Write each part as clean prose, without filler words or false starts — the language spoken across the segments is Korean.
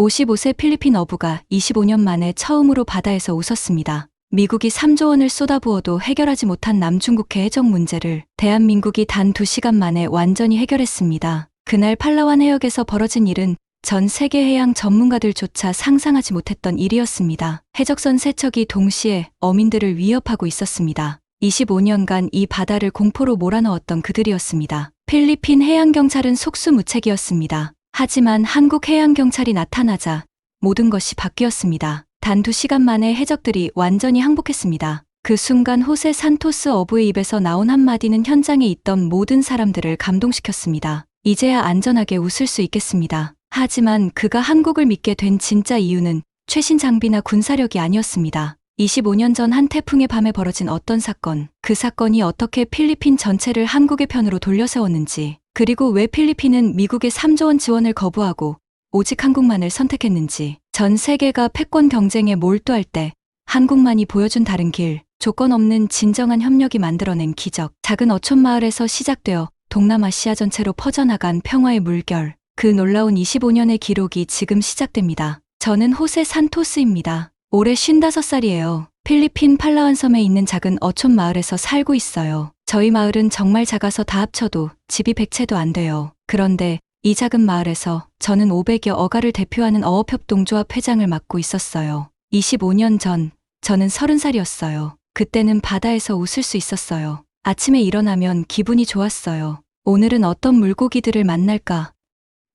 55세 필리핀 어부가 25년 만에 처음으로 바다에서 웃었습니다. 미국이 3조 원을 쏟아부어도 해결하지 못한 남중국해 해적 문제를 대한민국이 단 2시간 만에 완전히 해결했습니다. 그날 팔라완 해역에서 벌어진 일은 전 세계 해양 전문가들조차 상상하지 못했던 일이었습니다. 해적선 3척이 동시에 어민들을 위협하고 있었습니다. 25년간 이 바다를 공포로 몰아넣었던 그들이었습니다. 필리핀 해양경찰은 속수무책이었습니다. 하지만 한국 해양경찰이 나타나자 모든 것이 바뀌었습니다. 단 2시간 만에 해적들이 완전히 항복했습니다. 그 순간 호세 산토스 어부의 입에서 나온 한마디는 현장에 있던 모든 사람들을 감동시켰습니다. 이제야 안전하게 웃을 수 있겠습니다. 하지만 그가 한국을 믿게 된 진짜 이유는 최신 장비나 군사력이 아니었습니다. 25년 전 한 태풍의 밤에 벌어진 어떤 사건, 그 사건이 어떻게 필리핀 전체를 한국의 편으로 돌려세웠는지, 그리고 왜 필리핀은 미국의 3조 원 지원을 거부하고 오직 한국만을 선택했는지, 전 세계가 패권 경쟁에 몰두할 때 한국만이 보여준 다른 길, 조건 없는 진정한 협력이 만들어낸 기적, 작은 어촌 마을에서 시작되어 동남아시아 전체로 퍼져나간 평화의 물결, 그 놀라운 25년의 기록이 지금 시작됩니다. 저는 호세 산토스입니다. 올해 55살이에요. 필리핀 팔라완 섬에 있는 작은 어촌 마을에서 살고 있어요. 저희 마을은 정말 작아서 다 합쳐도 집이 100채도 안 돼요. 그런데 이 작은 마을에서 저는 500여 어가를 대표하는 어업협동조합 회장을 맡고 있었어요. 25년 전 저는 30살이었어요. 그때는 바다에서 웃을 수 있었어요. 아침에 일어나면 기분이 좋았어요. 오늘은 어떤 물고기들을 만날까?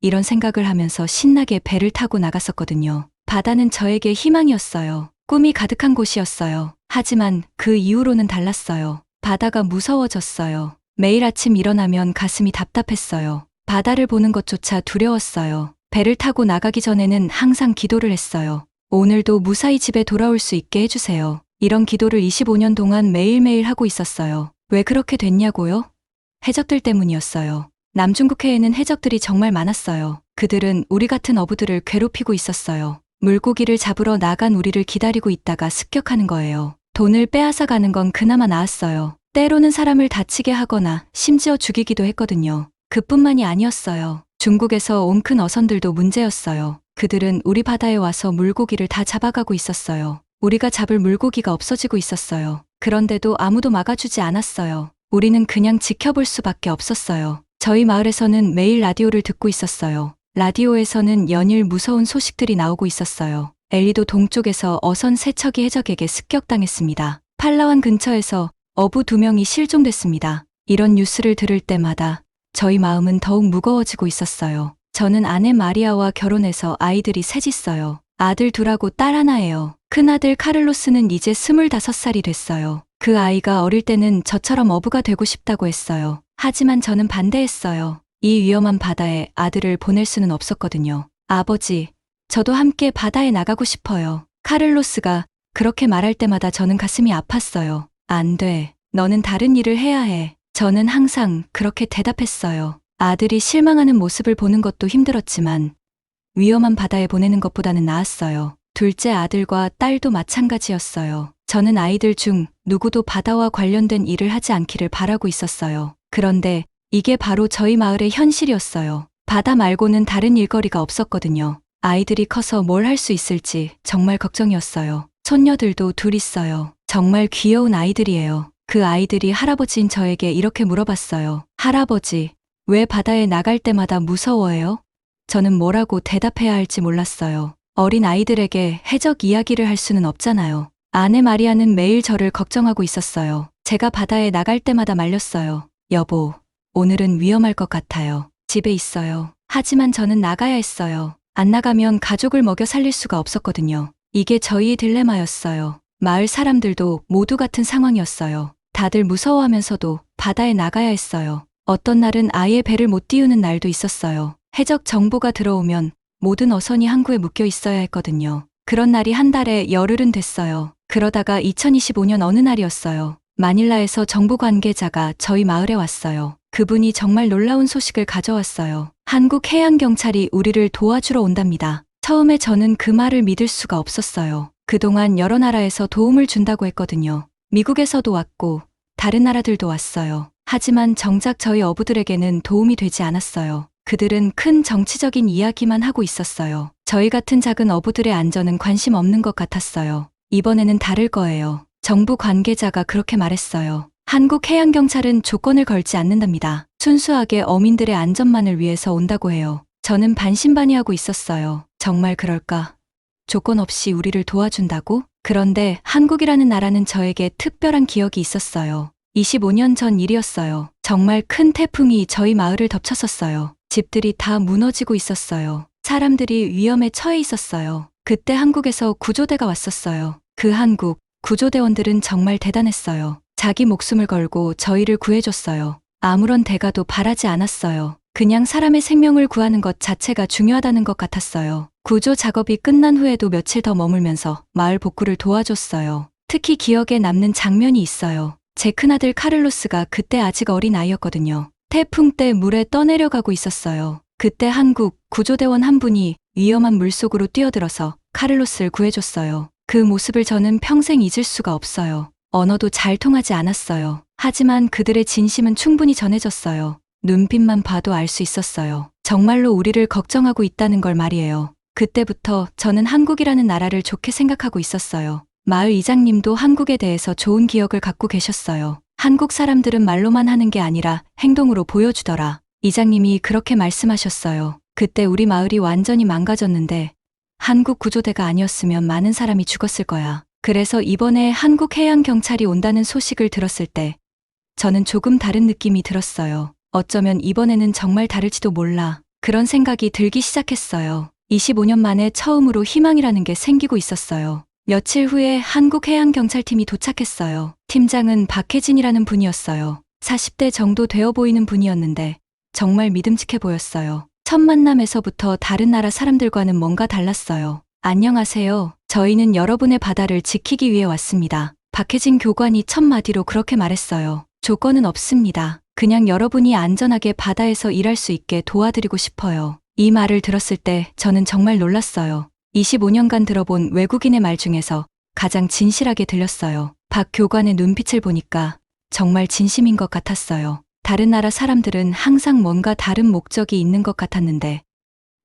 이런 생각을 하면서 신나게 배를 타고 나갔었거든요. 바다는 저에게 희망이었어요. 꿈이 가득한 곳이었어요. 하지만 그 이후로는 달랐어요. 바다가 무서워졌어요. 매일 아침 일어나면 가슴이 답답했어요. 바다를 보는 것조차 두려웠어요. 배를 타고 나가기 전에는 항상 기도를 했어요. 오늘도 무사히 집에 돌아올 수 있게 해주세요. 이런 기도를 25년 동안 매일매일 하고 있었어요. 왜 그렇게 됐냐고요? 해적들 때문이었어요. 남중국해에는 해적들이 정말 많았어요. 그들은 우리 같은 어부들을 괴롭히고 있었어요. 물고기를 잡으러 나간 우리를 기다리고 있다가 습격하는 거예요. 돈을 빼앗아 가는 건 그나마 나았어요. 때로는 사람을 다치게 하거나 심지어 죽이기도 했거든요. 그뿐만이 아니었어요. 중국에서 온 큰 어선들도 문제였어요. 그들은 우리 바다에 와서 물고기를 다 잡아가고 있었어요. 우리가 잡을 물고기가 없어지고 있었어요. 그런데도 아무도 막아주지 않았어요. 우리는 그냥 지켜볼 수밖에 없었어요. 저희 마을에서는 매일 라디오를 듣고 있었어요. 라디오에서는 연일 무서운 소식들이 나오고 있었어요. 엘리도 동쪽에서 어선 3척이 해적에게 습격당했습니다. 팔라완 근처에서 어부 2명이 실종됐습니다. 이런 뉴스를 들을 때마다 저희 마음은 더욱 무거워지고 있었어요. 저는 아내 마리아와 결혼해서 아이들이 셋 있어요. 아들 2하고 딸 1예요. 큰아들 카를로스는 이제 25살이 됐어요. 그 아이가 어릴 때는 저처럼 어부가 되고 싶다고 했어요. 하지만 저는 반대했어요. 이 위험한 바다에 아들을 보낼 수는 없었거든요. 아버지, 저도 함께 바다에 나가고 싶어요. 카를로스가 그렇게 말할 때마다 저는 가슴이 아팠어요. 안 돼. 너는 다른 일을 해야 해. 저는 항상 그렇게 대답했어요. 아들이 실망하는 모습을 보는 것도 힘들었지만 위험한 바다에 보내는 것보다는 나았어요. 둘째 아들과 딸도 마찬가지였어요. 저는 아이들 중 누구도 바다와 관련된 일을 하지 않기를 바라고 있었어요. 그런데 이게 바로 저희 마을의 현실이었어요. 바다 말고는 다른 일거리가 없었거든요. 아이들이 커서 뭘 할 수 있을지 정말 걱정이었어요. 손녀들도 2 있어요. 정말 귀여운 아이들이에요. 그 아이들이 할아버지인 저에게 이렇게 물어봤어요. 할아버지, 왜 바다에 나갈 때마다 무서워해요? 저는 뭐라고 대답해야 할지 몰랐어요. 어린 아이들에게 해적 이야기를 할 수는 없잖아요. 아내 마리아는 매일 저를 걱정하고 있었어요. 제가 바다에 나갈 때마다 말렸어요. 여보, 오늘은 위험할 것 같아요. 집에 있어요. 하지만 저는 나가야 했어요. 안 나가면 가족을 먹여 살릴 수가 없었거든요. 이게 저희의 딜레마였어요. 마을 사람들도 모두 같은 상황이었어요. 다들 무서워하면서도 바다에 나가야 했어요. 어떤 날은 아예 배를 못 띄우는 날도 있었어요. 해적 정보가 들어오면 모든 어선이 항구에 묶여 있어야 했거든요. 그런 날이 한 달에 열흘은 됐어요. 그러다가 2025년 어느 날이었어요. 마닐라에서 정부 관계자가 저희 마을에 왔어요. 그분이 정말 놀라운 소식을 가져왔어요. 한국 해양경찰이 우리를 도와주러 온답니다. 처음에 저는 그 말을 믿을 수가 없었어요. 그동안 여러 나라에서 도움을 준다고 했거든요. 미국에서도 왔고 다른 나라들도 왔어요. 하지만 정작 저희 어부들에게는 도움이 되지 않았어요. 그들은 큰 정치적인 이야기만 하고 있었어요. 저희 같은 작은 어부들의 안전은 관심 없는 것 같았어요. 이번에는 다를 거예요. 정부 관계자가 그렇게 말했어요. 한국 해양경찰은 조건을 걸지 않는답니다. 순수하게 어민들의 안전만을 위해서 온다고 해요. 저는 반신반의하고 있었어요. 정말 그럴까? 조건 없이 우리를 도와준다고? 그런데 한국이라는 나라는 저에게 특별한 기억이 있었어요. 25년 전 일이었어요. 정말 큰 태풍이 저희 마을을 덮쳤었어요. 집들이 다 무너지고 있었어요. 사람들이 위험에 처해 있었어요. 그때 한국에서 구조대가 왔었어요. 그 한국 구조대원들은 정말 대단했어요. 자기 목숨을 걸고 저희를 구해줬어요. 아무런 대가도 바라지 않았어요. 그냥 사람의 생명을 구하는 것 자체가 중요하다는 것 같았어요. 구조 작업이 끝난 후에도 며칠 더 머물면서 마을 복구를 도와줬어요. 특히 기억에 남는 장면이 있어요. 제 큰아들 카를로스가 그때 아직 어린 아이였거든요. 태풍 때 물에 떠내려가고 있었어요. 그때 한국 구조대원 한 분이 위험한 물속으로 뛰어들어서 카를로스를 구해줬어요. 그 모습을 저는 평생 잊을 수가 없어요. 언어도 잘 통하지 않았어요. 하지만 그들의 진심은 충분히 전해졌어요. 눈빛만 봐도 알 수 있었어요. 정말로 우리를 걱정하고 있다는 걸 말이에요. 그때부터 저는 한국이라는 나라를 좋게 생각하고 있었어요. 마을 이장님도 한국에 대해서 좋은 기억을 갖고 계셨어요. 한국 사람들은 말로만 하는 게 아니라 행동으로 보여주더라. 이장님이 그렇게 말씀하셨어요. 그때 우리 마을이 완전히 망가졌는데 한국 구조대가 아니었으면 많은 사람이 죽었을 거야. 그래서 이번에 한국 해양경찰이 온다는 소식을 들었을 때 저는 조금 다른 느낌이 들었어요. 어쩌면 이번에는 정말 다를지도 몰라. 그런 생각이 들기 시작했어요. 25년 만에 처음으로 희망이라는 게 생기고 있었어요. 며칠 후에 한국해양경찰팀이 도착했어요. 팀장은 박혜진이라는 분이었어요. 40대 정도 되어 보이는 분이었는데 정말 믿음직해 보였어요. 첫 만남에서부터 다른 나라 사람들과는 뭔가 달랐어요. 안녕하세요. 저희는 여러분의 바다를 지키기 위해 왔습니다. 박혜진 교관이 첫 마디로 그렇게 말했어요. 조건은 없습니다. 그냥 여러분이 안전하게 바다에서 일할 수 있게 도와드리고 싶어요. 이 말을 들었을 때 저는 정말 놀랐어요. 25년간 들어본 외국인의 말 중에서 가장 진실하게 들렸어요. 박 교관의 눈빛을 보니까 정말 진심인 것 같았어요. 다른 나라 사람들은 항상 뭔가 다른 목적이 있는 것 같았는데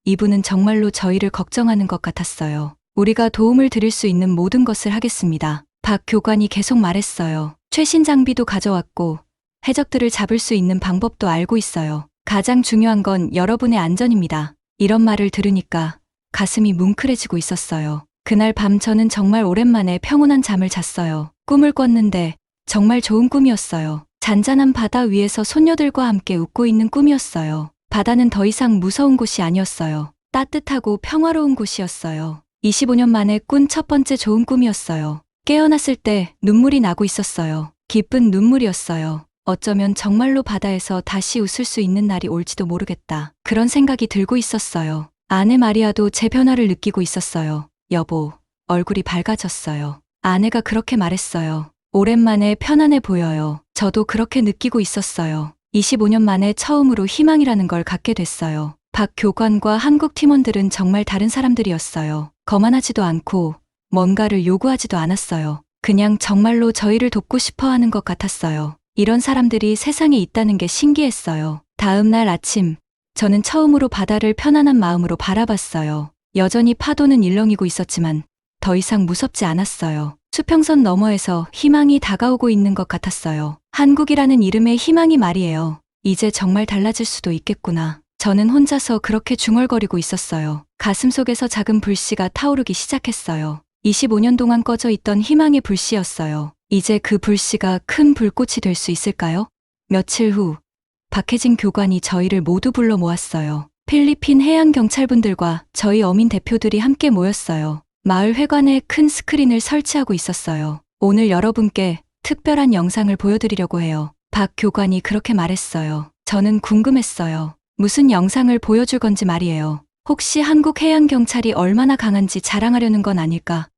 이분은 정말로 저희를 걱정하는 것 같았어요. 우리가 도움을 드릴 수 있는 모든 것을 하겠습니다. 박 교관이 계속 말했어요. 최신 장비도 가져왔고 해적들을 잡을 수 있는 방법도 알고 있어요. 가장 중요한 건 여러분의 안전입니다. 이런 말을 들으니까 가슴이 뭉클해지고 있었어요. 그날 밤 저는 정말 오랜만에 평온한 잠을 잤어요. 꿈을 꿨는데 정말 좋은 꿈이었어요. 잔잔한 바다 위에서 소녀들과 함께 웃고 있는 꿈이었어요. 바다는 더 이상 무서운 곳이 아니었어요. 따뜻하고 평화로운 곳이었어요. 25년 만에 꾼 첫 번째 좋은 꿈이었어요. 깨어났을 때 눈물이 나고 있었어요. 기쁜 눈물이었어요. 어쩌면 정말로 바다에서 다시 웃을 수 있는 날이 올지도 모르겠다. 그런 생각이 들고 있었어요. 아내 마리아도 제 변화를 느끼고 있었어요. 여보, 얼굴이 밝아졌어요. 아내가 그렇게 말했어요. 오랜만에 편안해 보여요. 저도 그렇게 느끼고 있었어요. 25년 만에 처음으로 희망이라는 걸 갖게 됐어요. 박 교관과 한국 팀원들은 정말 다른 사람들이었어요. 거만하지도 않고 뭔가를 요구하지도 않았어요. 그냥 정말로 저희를 돕고 싶어 하는 것 같았어요. 이런 사람들이 세상에 있다는 게 신기했어요. 다음 날 아침, 저는 처음으로 바다를 편안한 마음으로 바라봤어요. 여전히 파도는 일렁이고 있었지만 더 이상 무섭지 않았어요. 수평선 너머에서 희망이 다가오고 있는 것 같았어요. 한국이라는 이름의 희망이 말이에요. 이제 정말 달라질 수도 있겠구나. 저는 혼자서 그렇게 중얼거리고 있었어요. 가슴속에서 작은 불씨가 타오르기 시작했어요. 25년 동안 꺼져 있던 희망의 불씨였어요. 이제 그 불씨가 큰 불꽃이 될 수 있을까요? 며칠 후 박혜진 교관이 저희를 모두 불러 모았어요. 필리핀 해양경찰분들과 저희 어민 대표들이 함께 모였어요. 마을 회관에 큰 스크린을 설치하고 있었어요. 오늘 여러분께 특별한 영상을 보여드리려고 해요. 박 교관이 그렇게 말했어요. 저는 궁금했어요. 무슨 영상을 보여줄 건지 말이에요. 혹시 한국 해양경찰이 얼마나 강한지 자랑하려는 건 아닐까?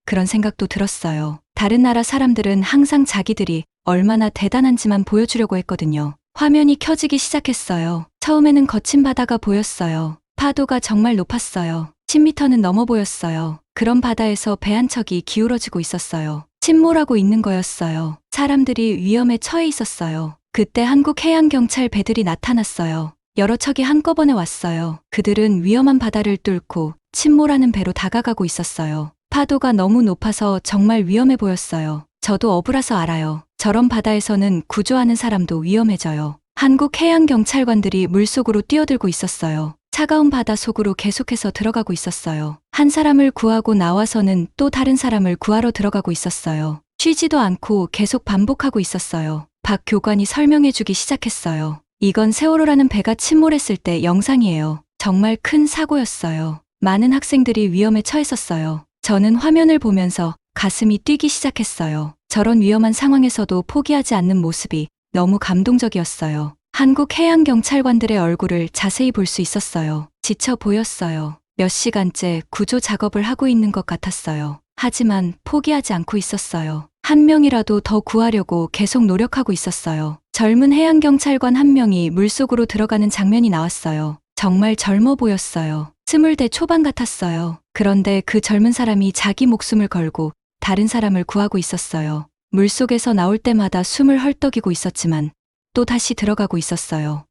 그런 생각도 들었어요. 다른 나라 사람들은 항상 자기들이 얼마나 대단한지만 보여주려고 했거든요. 화면이 켜지기 시작했어요. 처음에는 거친 바다가 보였어요. 파도가 정말 높았어요. 10m는 넘어 보였어요. 그런 바다에서 배 한 척이 기울어지고 있었어요. 침몰하고 있는 거였어요. 사람들이 위험에 처해 있었어요. 그때 한국 해양경찰 배들이 나타났어요. 여러 척이 한꺼번에 왔어요. 그들은 위험한 바다를 뚫고 침몰하는 배로 다가가고 있었어요. 파도가 너무 높아서 정말 위험해 보였어요. 저도 어부라서 알아요. 저런 바다에서는 구조하는 사람도 위험해져요. 한국 해양경찰관들이 물속으로 뛰어들고 있었어요. 차가운 바다 속으로 계속해서 들어가고 있었어요. 한 사람을 구하고 나와서는 또 다른 사람을 구하러 들어가고 있었어요. 쉬지도 않고 계속 반복하고 있었어요. 박 교관이 설명해주기 시작했어요. 이건 세월호라는 배가 침몰했을 때 영상이에요. 정말 큰 사고였어요. 많은 학생들이 위험에 처했었어요. 저는 화면을 보면서 가슴이 뛰기 시작했어요. 저런 위험한 상황에서도 포기하지 않는 모습이 너무 감동적이었어요. 한국 해양경찰관들의 얼굴을 자세히 볼 수 있었어요. 지쳐 보였어요. 몇 시간째 구조 작업을 하고 있는 것 같았어요. 하지만 포기하지 않고 있었어요. 한 명이라도 더 구하려고 계속 노력하고 있었어요. 젊은 해양경찰관 한 명이 물속으로 들어가는 장면이 나왔어요. 정말 젊어 보였어요. 20대 초반 같았어요. 그런데 그 젊은 사람이 자기 목숨을 걸고 다른 사람을 구하고 있었어요. 물속에서 나올 때마다 숨을 헐떡이고 있었지만 또 다시 들어가고 있었어요.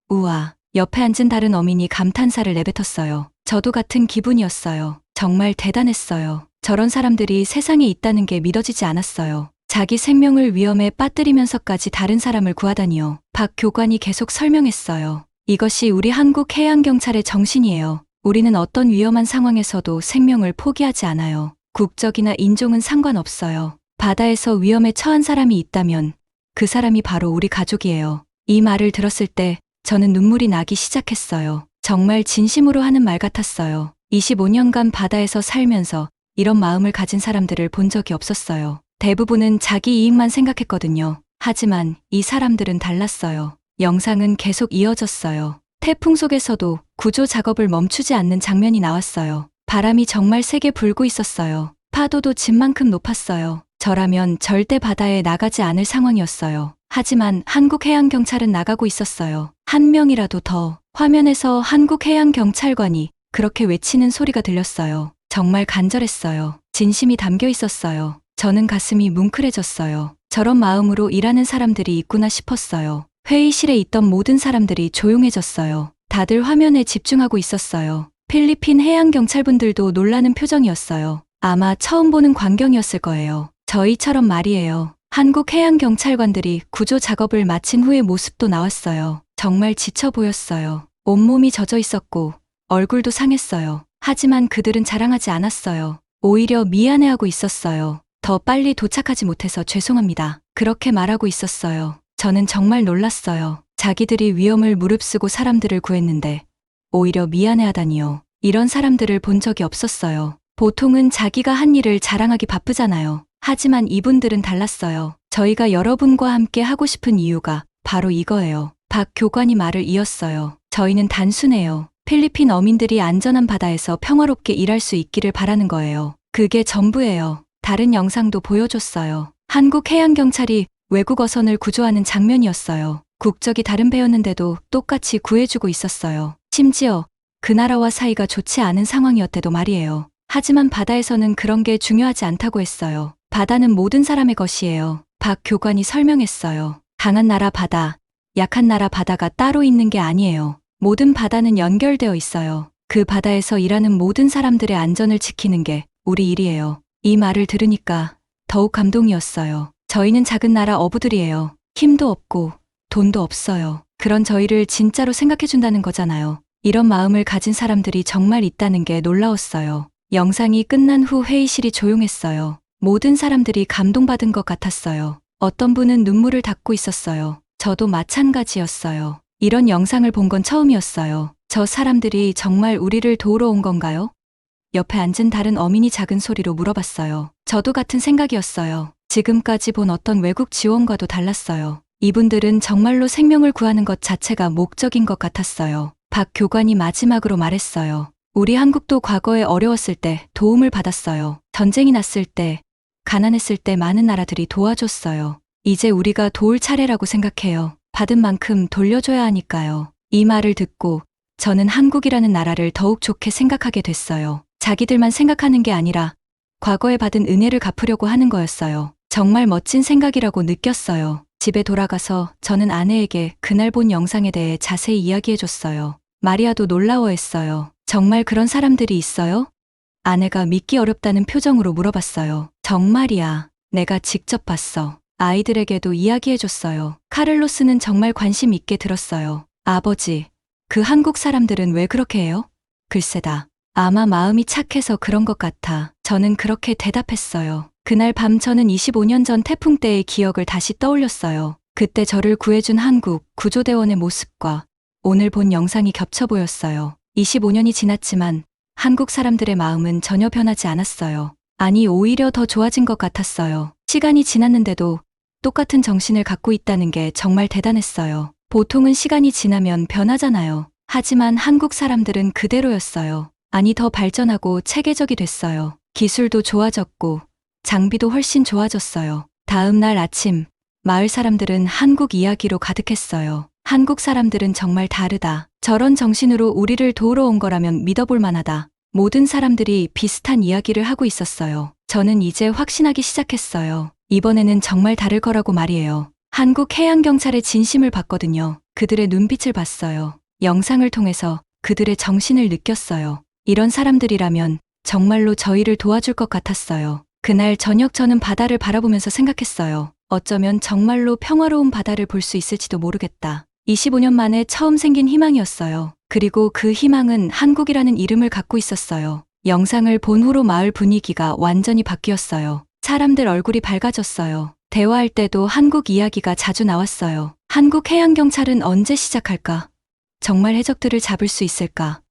우와, 옆에 앉은 다른 어민이 감탄사를 내뱉었어요. 저도 같은 기분이었어요. 정말 대단했어요. 저런 사람들이 세상에 있다는 게 믿어지지 않았어요. 자기 생명을 위험에 빠뜨리면서까지 다른 사람을 구하다니요. 박 교관이 계속 설명했어요. 이것이 우리 한국 해양경찰의 정신이에요. 우리는 어떤 위험한 상황에서도 생명을 포기하지 않아요. 국적이나 인종은 상관없어요. 바다에서 위험에 처한 사람이 있다면 그 사람이 바로 우리 가족이에요. 이 말을 들었을 때 저는 눈물이 나기 시작했어요. 정말 진심으로 하는 말 같았어요. 25년간 바다에서 살면서 이런 마음을 가진 사람들을 본 적이 없었어요. 대부분은 자기 이익만 생각했거든요. 하지만 이 사람들은 달랐어요. 영상은 계속 이어졌어요. 태풍 속에서도 구조 작업을 멈추지 않는 장면이 나왔어요. 바람이 정말 세게 불고 있었어요. 파도도 집 만큼 높았어요. 저라면 절대 바다에 나가지 않을 상황이었어요. 하지만 한국 해양경찰은 나가고 있었어요. 한 명이라도 더. 화면에서 한국 해양경찰관이 그렇게 외치는 소리가 들렸어요. 정말 간절했어요. 진심이 담겨 있었어요. 저는 가슴이 뭉클해졌어요. 저런 마음으로 일하는 사람들이 있구나 싶었어요. 회의실에 있던 모든 사람들이 조용해졌어요. 다들 화면에 집중하고 있었어요. 필리핀 해양경찰분들도 놀라는 표정이었어요. 아마 처음 보는 광경이었을 거예요. 저희처럼 말이에요. 한국 해양경찰관들이 구조 작업을 마친 후의 모습도 나왔어요. 정말 지쳐 보였어요. 온몸이 젖어 있었고 얼굴도 상했어요. 하지만 그들은 자랑하지 않았어요. 오히려 미안해하고 있었어요. 더 빨리 도착하지 못해서 죄송합니다. 그렇게 말하고 있었어요. 저는 정말 놀랐어요. 자기들이 위험을 무릅쓰고 사람들을 구했는데 오히려 미안해하다니요. 이런 사람들을 본 적이 없었어요. 보통은 자기가 한 일을 자랑하기 바쁘잖아요. 하지만 이분들은 달랐어요. 저희가 여러분과 함께 하고 싶은 이유가 바로 이거예요. 박 교관이 말을 이었어요. 저희는 단순해요. 필리핀 어민들이 안전한 바다에서 평화롭게 일할 수 있기를 바라는 거예요. 그게 전부예요. 다른 영상도 보여줬어요. 한국 해양경찰이 외국 어선을 구조하는 장면이었어요. 국적이 다른 배였는데도 똑같이 구해주고 있었어요. 심지어 그 나라와 사이가 좋지 않은 상황이었대도 말이에요. 하지만 바다에서는 그런 게 중요하지 않다고 했어요. 바다는 모든 사람의 것이에요. 박 교관이 설명했어요. 강한 나라 바다, 약한 나라 바다가 따로 있는 게 아니에요. 모든 바다는 연결되어 있어요. 그 바다에서 일하는 모든 사람들의 안전을 지키는 게 우리 일이에요. 이 말을 들으니까 더욱 감동이었어요. 저희는 작은 나라 어부들이에요. 힘도 없고 돈도 없어요. 그런 저희를 진짜로 생각해준다는 거잖아요. 이런 마음을 가진 사람들이 정말 있다는 게 놀라웠어요. 영상이 끝난 후 회의실이 조용했어요. 모든 사람들이 감동받은 것 같았어요. 어떤 분은 눈물을 닦고 있었어요. 저도 마찬가지였어요. 이런 영상을 본 건 처음이었어요. 저 사람들이 정말 우리를 도우러 온 건가요? 옆에 앉은 다른 어민이 작은 소리로 물어봤어요. 저도 같은 생각이었어요. 지금까지 본 어떤 외국 지원과도 달랐어요. 이분들은 정말로 생명을 구하는 것 자체가 목적인 것 같았어요. 박 교관이 마지막으로 말했어요. 우리 한국도 과거에 어려웠을 때 도움을 받았어요. 전쟁이 났을 때, 가난했을 때 많은 나라들이 도와줬어요. 이제 우리가 도울 차례라고 생각해요. 받은 만큼 돌려줘야 하니까요. 이 말을 듣고 저는 한국이라는 나라를 더욱 좋게 생각하게 됐어요. 자기들만 생각하는 게 아니라 과거에 받은 은혜를 갚으려고 하는 거였어요. 정말 멋진 생각이라고 느꼈어요. 집에 돌아가서 저는 아내에게 그날 본 영상에 대해 자세히 이야기해줬어요. 마리아도 놀라워했어요. 정말 그런 사람들이 있어요? 아내가 믿기 어렵다는 표정으로 물어봤어요. 정말이야. 내가 직접 봤어. 아이들에게도 이야기해줬어요. 카를로스는 정말 관심 있게 들었어요. 아버지, 그 한국 사람들은 왜 그렇게 해요? 글쎄다. 아마 마음이 착해서 그런 것 같아. 저는 그렇게 대답했어요. 그날 밤 저는 25년 전 태풍 때의 기억을 다시 떠올렸어요. 그때 저를 구해준 한국 구조대원의 모습과 오늘 본 영상이 겹쳐 보였어요. 25년이 지났지만 한국 사람들의 마음은 전혀 변하지 않았어요. 아니, 오히려 더 좋아진 것 같았어요. 시간이 지났는데도 똑같은 정신을 갖고 있다는 게 정말 대단했어요. 보통은 시간이 지나면 변하잖아요. 하지만 한국 사람들은 그대로였어요. 아니, 더 발전하고 체계적이 됐어요. 기술도 좋아졌고 장비도 훨씬 좋아졌어요. 다음 날 아침, 마을 사람들은 한국 이야기로 가득했어요. 한국 사람들은 정말 다르다. 저런 정신으로 우리를 도우러 온 거라면 믿어볼 만하다. 모든 사람들이 비슷한 이야기를 하고 있었어요. 저는 이제 확신하기 시작했어요. 이번에는 정말 다를 거라고 말이에요. 한국 해양경찰의 진심을 봤거든요. 그들의 눈빛을 봤어요. 영상을 통해서 그들의 정신을 느꼈어요. 이런 사람들이라면 정말로 저희를 도와줄 것 같았어요. 그날 저녁 저는 바다를 바라보면서 생각했어요. 어쩌면 정말로 평화로운 바다를 볼 수 있을지도 모르겠다. 25년 만에 처음 생긴 희망이었어요. 그리고 그 희망은 한국이라는 이름을 갖고 있었어요. 영상을 본 후로 마을 분위기가 완전히 바뀌었어요. 사람들 얼굴이 밝아졌어요. 대화할 때도 한국 이야기가 자주 나왔어요. 한국 해양경찰은 언제 시작할까? 정말 해적들을 잡을 수 있을까?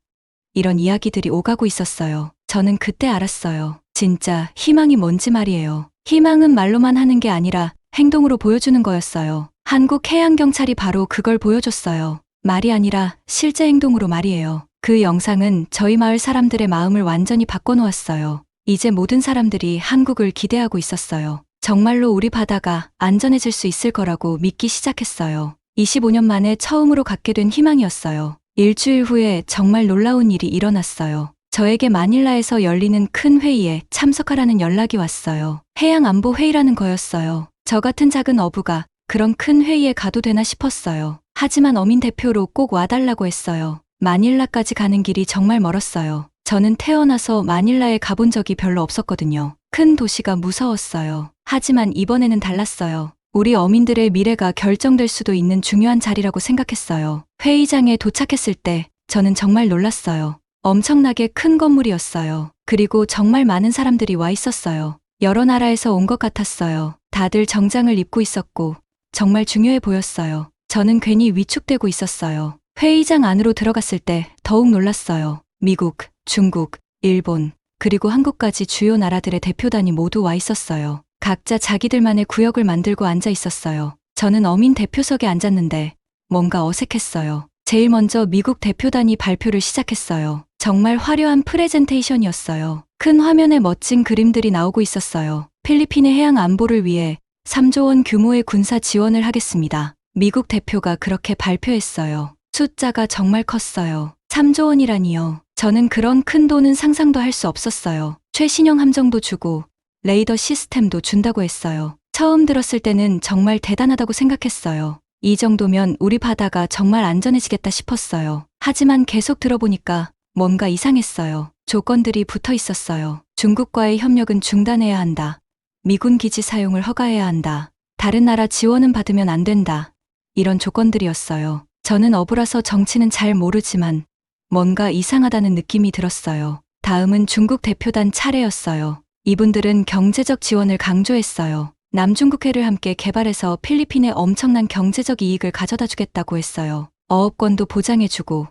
이런 이야기들이 오가고 있었어요. 저는 그때 알았어요. 진짜 희망이 뭔지 말이에요. 희망은 말로만 하는 게 아니라 행동으로 보여주는 거였어요. 한국 해양경찰이 바로 그걸 보여줬어요. 말이 아니라 실제 행동으로 말이에요. 그 영상은 저희 마을 사람들의 마음을 완전히 바꿔놓았어요. 이제 모든 사람들이 한국을 기대하고 있었어요. 정말로 우리 바다가 안전해질 수 있을 거라고 믿기 시작했어요. 25년 만에 처음으로 갖게 된 희망이었어요. 일주일 후에 정말 놀라운 일이 일어났어요. 저에게 마닐라에서 열리는 큰 회의에 참석하라는 연락이 왔어요. 해양안보회의라는 거였어요. 저 같은 작은 어부가 그런 큰 회의에 가도 되나 싶었어요. 하지만 어민 대표로 꼭 와달라고 했어요. 마닐라까지 가는 길이 정말 멀었어요. 저는 태어나서 마닐라에 가본 적이 별로 없었거든요. 큰 도시가 무서웠어요. 하지만 이번에는 달랐어요. 우리 어민들의 미래가 결정될 수도 있는 중요한 자리라고 생각했어요. 회의장에 도착했을 때 저는 정말 놀랐어요. 엄청나게 큰 건물이었어요. 그리고 정말 많은 사람들이 와 있었어요. 여러 나라에서 온 것 같았어요. 다들 정장을 입고 있었고 정말 중요해 보였어요. 저는 괜히 위축되고 있었어요. 회의장 안으로 들어갔을 때 더욱 놀랐어요. 미국, 중국, 일본, 그리고 한국까지 주요 나라들의 대표단이 모두 와 있었어요. 각자 자기들만의 구역을 만들고 앉아 있었어요. 저는 어민 대표석에 앉았는데 뭔가 어색했어요. 제일 먼저 미국 대표단이 발표를 시작했어요. 정말 화려한 프레젠테이션이었어요. 큰 화면에 멋진 그림들이 나오고 있었어요. 필리핀의 해양 안보를 위해 3조 원 규모의 군사 지원을 하겠습니다. 미국 대표가 그렇게 발표했어요. 숫자가 정말 컸어요. 3조 원이라니요. 저는 그런 큰 돈은 상상도 할 수 없었어요. 최신형 함정도 주고 레이더 시스템도 준다고 했어요. 처음 들었을 때는 정말 대단하다고 생각했어요. 이 정도면 우리 바다가 정말 안전해지겠다 싶었어요. 하지만 계속 들어보니까 뭔가 이상했어요. 조건들이 붙어 있었어요. 중국과의 협력은 중단해야 한다. 미군 기지 사용을 허가해야 한다. 다른 나라 지원은 받으면 안 된다. 이런 조건들이었어요. 저는 어부라서 정치는 잘 모르지만 뭔가 이상하다는 느낌이 들었어요. 다음은 중국 대표단 차례였어요. 이분들은 경제적 지원을 강조했어요. 남중국해를 함께 개발해서 필리핀에 엄청난 경제적 이익을 가져다 주겠다고 했어요. 어업권도 보장해주고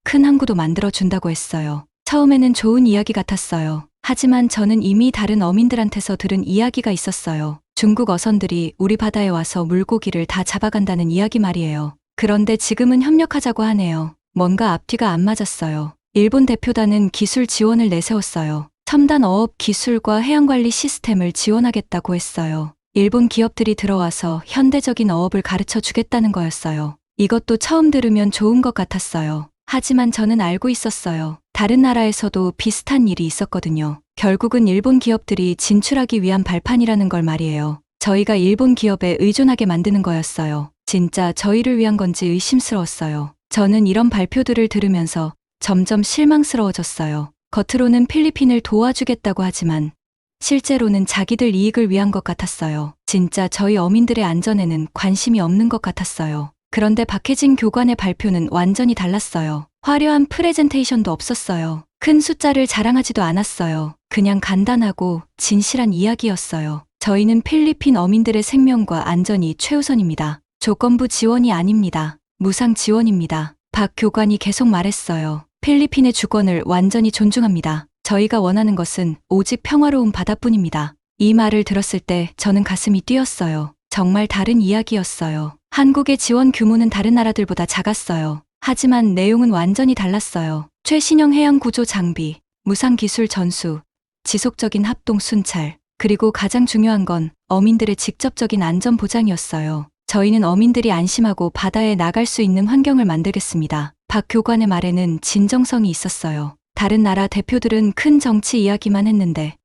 큰 항구도 만들어준다고 했어요. 처음에는 좋은 이야기 같았어요. 하지만 저는 이미 다른 어민들한테서 들은 이야기가 있었어요. 중국 어선들이 우리 바다에 와서 물고기를 다 잡아간다는 이야기 말이에요. 그런데 지금은 협력하자고 하네요. 뭔가 앞뒤가 안 맞았어요. 일본 대표단은 기술 지원을 내세웠어요. 첨단 어업 기술과 해양관리 시스템을 지원하겠다고 했어요. 일본 기업들이 들어와서 현대적인 어업을 가르쳐 주겠다는 거였어요. 이것도 처음 들으면 좋은 것 같았어요. 하지만 저는 알고 있었어요. 다른 나라에서도 비슷한 일이 있었거든요. 결국은 일본 기업들이 진출하기 위한 발판이라는 걸 말이에요. 저희가 일본 기업에 의존하게 만드는 거였어요. 진짜 저희를 위한 건지 의심스러웠어요. 저는 이런 발표들을 들으면서 점점 실망스러워졌어요. 겉으로는 필리핀을 도와주겠다고 하지만 실제로는 자기들 이익을 위한 것 같았어요. 진짜 저희 어민들의 안전에는 관심이 없는 것 같았어요. 그런데 박혜진 교관의 발표는 완전히 달랐어요. 화려한 프레젠테이션도 없었어요. 큰 숫자를 자랑하지도 않았어요. 그냥 간단하고 진실한 이야기였어요. 저희는 필리핀 어민들의 생명과 안전이 최우선입니다. 조건부 지원이 아닙니다. 무상 지원입니다. 박 교관이 계속 말했어요. 필리핀의 주권을 완전히 존중합니다. 저희가 원하는 것은 오직 평화로운 바다뿐입니다. 이 말을 들었을 때 저는 가슴이 뛰었어요. 정말 다른 이야기였어요. 한국의 지원 규모는 다른 나라들보다 작았어요. 하지만 내용은 완전히 달랐어요. 최신형 해양 구조 장비, 무상 기술 전수, 지속적인 합동 순찰, 그리고 가장 중요한 건 어민들의 직접적인 안전 보장이었어요. 저희는 어민들이 안심하고 바다에 나갈 수 있는 환경을 만들겠습니다. 박 교관의 말에는 진정성이 있었어요. 다른 나라 대표들은 큰 정치 이야기만 했는데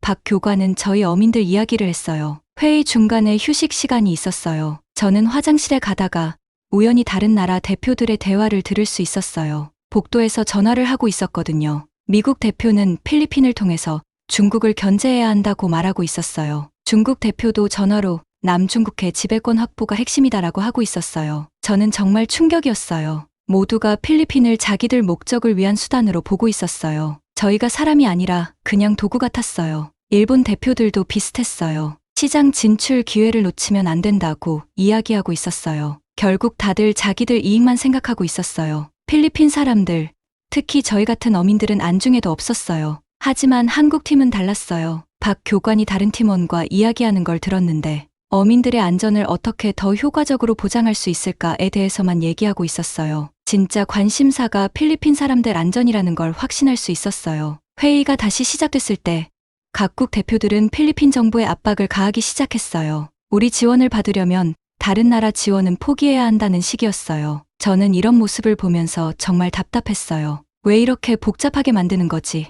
박 교관은 저희 어민들 이야기를 했어요. 회의 중간에 휴식 시간이 있었어요. 저는 화장실에 가다가 우연히 다른 나라 대표들의 대화를 들을 수 있었어요. 복도에서 전화를 하고 있었거든요. 미국 대표는 필리핀을 통해서 중국을 견제해야 한다고 말하고 있었어요. 중국 대표도 전화로 남중국해 지배권 확보가 핵심이다라고 하고 있었어요. 저는 정말 충격이었어요. 모두가 필리핀을 자기들 목적을 위한 수단으로 보고 있었어요. 저희가 사람이 아니라 그냥 도구 같았어요. 일본 대표들도 비슷했어요. 시장 진출 기회를 놓치면 안 된다고 이야기하고 있었어요. 결국 다들 자기들 이익만 생각하고 있었어요. 필리핀 사람들, 특히 저희 같은 어민들은 안중에도 없었어요. 하지만 한국 팀은 달랐어요. 박 교관이 다른 팀원과 이야기하는 걸 들었는데 어민들의 안전을 어떻게 더 효과적으로 보장할 수 있을까에 대해서만 얘기하고 있었어요. 진짜 관심사가 필리핀 사람들 안전이라는 걸 확신할 수 있었어요. 회의가 다시 시작됐을 때 각국 대표들은 필리핀 정부에 압박을 가하기 시작했어요. 우리 지원을 받으려면 다른 나라 지원은 포기해야 한다는 식이었어요. 저는 이런 모습을 보면서 정말 답답했어요. 왜 이렇게 복잡하게 만드는 거지?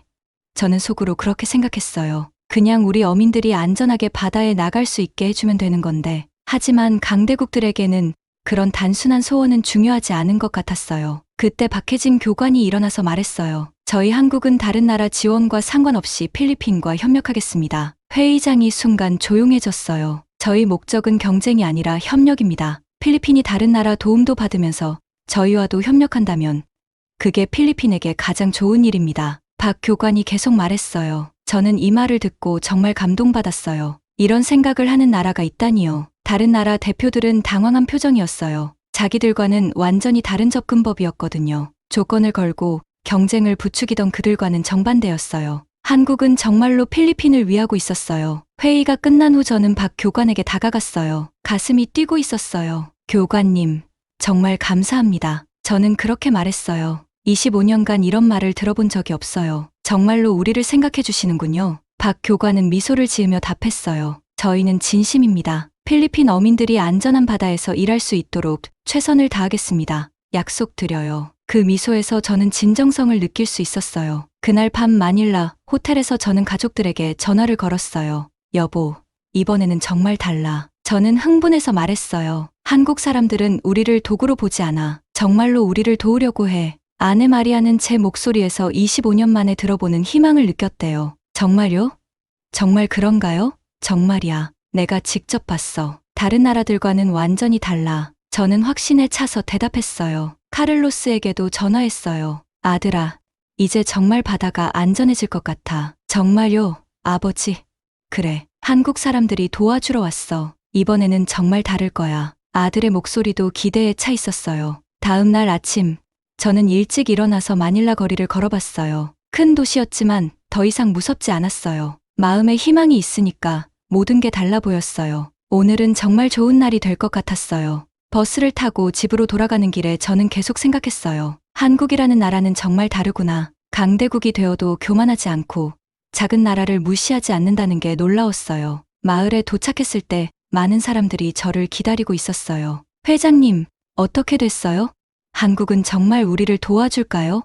저는 속으로 그렇게 생각했어요. 그냥 우리 어민들이 안전하게 바다에 나갈 수 있게 해주면 되는 건데. 하지만 강대국들에게는 그런 단순한 소원은 중요하지 않은 것 같았어요. 그때 박혜진 교관이 일어나서 말했어요. 저희 한국은 다른 나라 지원과 상관없이 필리핀과 협력하겠습니다. 회의장이 순간 조용해졌어요. 저희 목적은 경쟁이 아니라 협력입니다. 필리핀이 다른 나라 도움도 받으면서 저희와도 협력한다면 그게 필리핀에게 가장 좋은 일입니다. 박 교관이 계속 말했어요. 저는 이 말을 듣고 정말 감동받았어요. 이런 생각을 하는 나라가 있다니요. 다른 나라 대표들은 당황한 표정이었어요. 자기들과는 완전히 다른 접근법이었거든요. 조건을 걸고 경쟁을 부추기던 그들과는 정반대였어요. 한국은 정말로 필리핀을 위하고 있었어요. 회의가 끝난 후 저는 박 교관에게 다가갔어요. 가슴이 뛰고 있었어요. 교관님, 정말 감사합니다. 저는 그렇게 말했어요. 25년간 이런 말을 들어본 적이 없어요. 정말로 우리를 생각해 주시는군요. 박 교관은 미소를 지으며 답했어요. 저희는 진심입니다. 필리핀 어민들이 안전한 바다에서 일할 수 있도록 최선을 다하겠습니다. 약속드려요. 그 미소에서 저는 진정성을 느낄 수 있었어요. 그날 밤 마닐라 호텔에서 저는 가족들에게 전화를 걸었어요. 여보, 이번에는 정말 달라. 저는 흥분해서 말했어요. 한국 사람들은 우리를 도구로 보지 않아. 정말로 우리를 도우려고 해. 아내 마리아는 제 목소리에서 25년 만에 들어보는 희망을 느꼈대요. 정말요? 정말 그런가요? 정말이야. 내가 직접 봤어. 다른 나라들과는 완전히 달라. 저는 확신에 차서 대답했어요. 카를로스에게도 전화했어요. 아들아, 이제 정말 바다가 안전해질 것 같아. 정말요, 아버지? 그래, 한국 사람들이 도와주러 왔어. 이번에는 정말 다를 거야. 아들의 목소리도 기대에 차 있었어요. 다음 날 아침, 저는 일찍 일어나서 마닐라 거리를 걸어봤어요. 큰 도시였지만 더 이상 무섭지 않았어요. 마음에 희망이 있으니까 모든 게 달라 보였어요. 오늘은 정말 좋은 날이 될 것 같았어요. 버스를 타고 집으로 돌아가는 길에 저는 계속 생각했어요. 한국이라는 나라는 정말 다르구나. 강대국이 되어도 교만하지 않고 작은 나라를 무시하지 않는다는 게 놀라웠어요. 마을에 도착했을 때 많은 사람들이 저를 기다리고 있었어요. 회장님, 어떻게 됐어요? 한국은 정말 우리를 도와줄까요?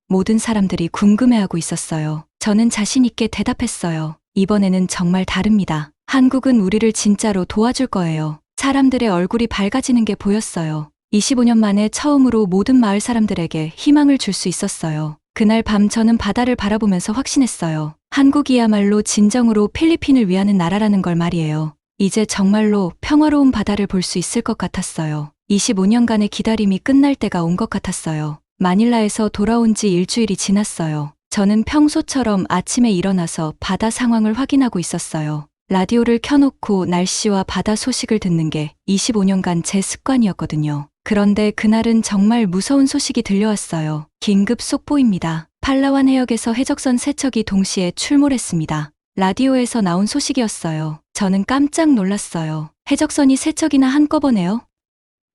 모든 사람들이 궁금해하고 있었어요. 저는 자신 있게 대답했어요. 이번에는 정말 다릅니다. 한국은 우리를 진짜로 도와줄 거예요. 사람들의 얼굴이 밝아지는 게 보였어요. 25년 만에 처음으로 모든 마을 사람들에게 희망을 줄 수 있었어요. 그날 밤 저는 바다를 바라보면서 확신했어요. 한국이야말로 진정으로 필리핀을 위하는 나라라는 걸 말이에요. 이제 정말로 평화로운 바다를 볼 수 있을 것 같았어요. 25년간의 기다림이 끝날 때가 온 것 같았어요. 마닐라에서 돌아온 지 일주일이 지났어요. 저는 평소처럼 아침에 일어나서 바다 상황을 확인하고 있었어요. 라디오를 켜놓고 날씨와 바다 소식을 듣는 게 25년간 제 습관이었거든요. 그런데 그날은 정말 무서운 소식이 들려왔어요. 긴급 속보입니다. 팔라완 해역에서 해적선 3척이 동시에 출몰했습니다. 라디오에서 나온 소식이었어요. 저는 깜짝 놀랐어요. 해적선이 3척이나 한꺼번에요?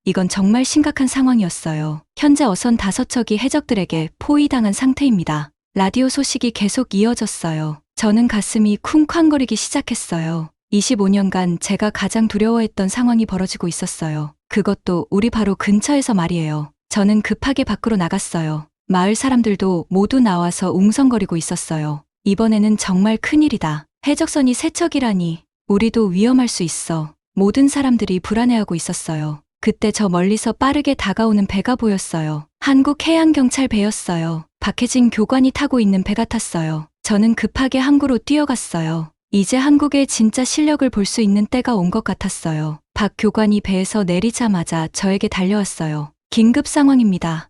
이건 정말 심각한 상황이었어요. 현재 어선 5척이 해적들에게 포위당한 상태입니다. 라디오 소식이 계속 이어졌어요. 저는 가슴이 쿵쾅거리기 시작했어요. 25년간 제가 가장 두려워했던 상황이 벌어지고 있었어요. 그것도 우리 바로 근처에서 말이에요. 저는 급하게 밖으로 나갔어요. 마을 사람들도 모두 나와서 웅성거리고 있었어요. 이번에는 정말 큰일이다. 해적선이 3척이라니. 우리도 위험할 수 있어. 모든 사람들이 불안해하고 있었어요. 그때 저 멀리서 빠르게 다가오는 배가 보였어요. 한국 해양경찰 배였어요. 박혜진 교관이 타고 있는 배 같았어요. 저는 급하게 항구로 뛰어갔어요. 이제 한국의 진짜 실력을 볼 수 있는 때가 온 것 같았어요. 박 교관이 배에서 내리자마자 저에게 달려왔어요. 긴급 상황입니다.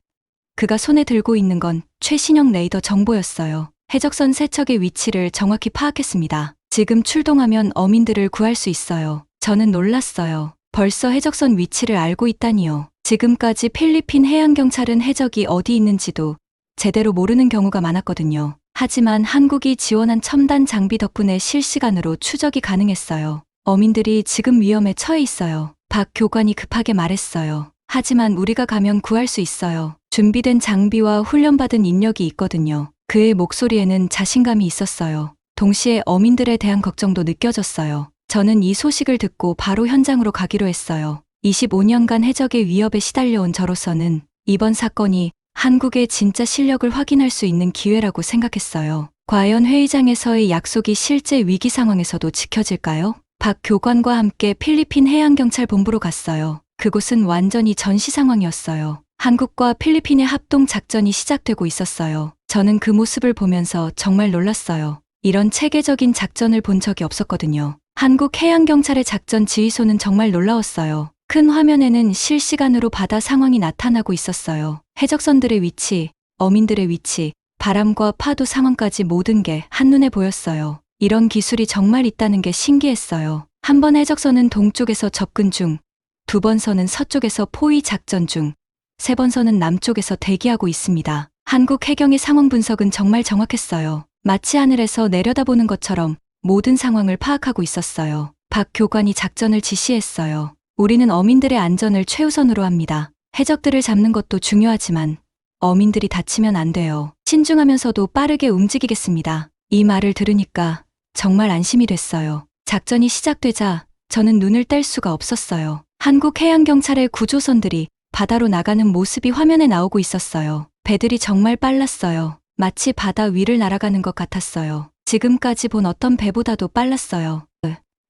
그가 손에 들고 있는 건 최신형 레이더 정보였어요. 해적선 3척의 위치를 정확히 파악했습니다. 지금 출동하면 어민들을 구할 수 있어요. 저는 놀랐어요. 벌써 해적선 위치를 알고 있다니요. 지금까지 필리핀 해양경찰은 해적이 어디 있는지도 제대로 모르는 경우가 많았거든요. 하지만 한국이 지원한 첨단 장비 덕분에 실시간으로 추적이 가능했어요. 어민들이 지금 위험에 처해 있어요. 박 교관이 급하게 말했어요. 하지만 우리가 가면 구할 수 있어요. 준비된 장비와 훈련받은 인력이 있거든요. 그의 목소리에는 자신감이 있었어요. 동시에 어민들에 대한 걱정도 느껴졌어요. 저는 이 소식을 듣고 바로 현장으로 가기로 했어요. 25년간 해적의 위협에 시달려온 저로서는 이번 사건이 한국의 진짜 실력을 확인할 수 있는 기회라고 생각했어요. 과연 회의장에서의 약속이 실제 위기 상황에서도 지켜질까요? 박 교관과 함께 필리핀 해양경찰 본부로 갔어요. 그곳은 완전히 전시 상황이었어요. 한국과 필리핀의 합동 작전이 시작되고 있었어요. 저는 그 모습을 보면서 정말 놀랐어요. 이런 체계적인 작전을 본 적이 없었거든요. 한국 해양경찰의 작전 지휘소는 정말 놀라웠어요. 큰 화면에는 실시간으로 바다 상황이 나타나고 있었어요. 해적선들의 위치, 어민들의 위치, 바람과 파도 상황까지 모든 게 한눈에 보였어요. 이런 기술이 정말 있다는 게 신기했어요. 한 번 해적선은 동쪽에서 접근 중, 2번 선은 서쪽에서 포위 작전 중, 3번 선은 남쪽에서 대기하고 있습니다. 한국 해경의 상황 분석은 정말 정확했어요. 마치 하늘에서 내려다보는 것처럼 모든 상황을 파악하고 있었어요. 박 교관이 작전을 지시했어요. 우리는 어민들의 안전을 최우선으로 합니다. 해적들을 잡는 것도 중요하지만 어민들이 다치면 안 돼요. 신중하면서도 빠르게 움직이겠습니다. 이 말을 들으니까 정말 안심이 됐어요. 작전이 시작되자 저는 눈을 뗄 수가 없었어요. 한국 해양경찰의 구조선들이 바다로 나가는 모습이 화면에 나오고 있었어요. 배들이 정말 빨랐어요. 마치 바다 위를 날아가는 것 같았어요. 지금까지 본 어떤 배보다도 빨랐어요.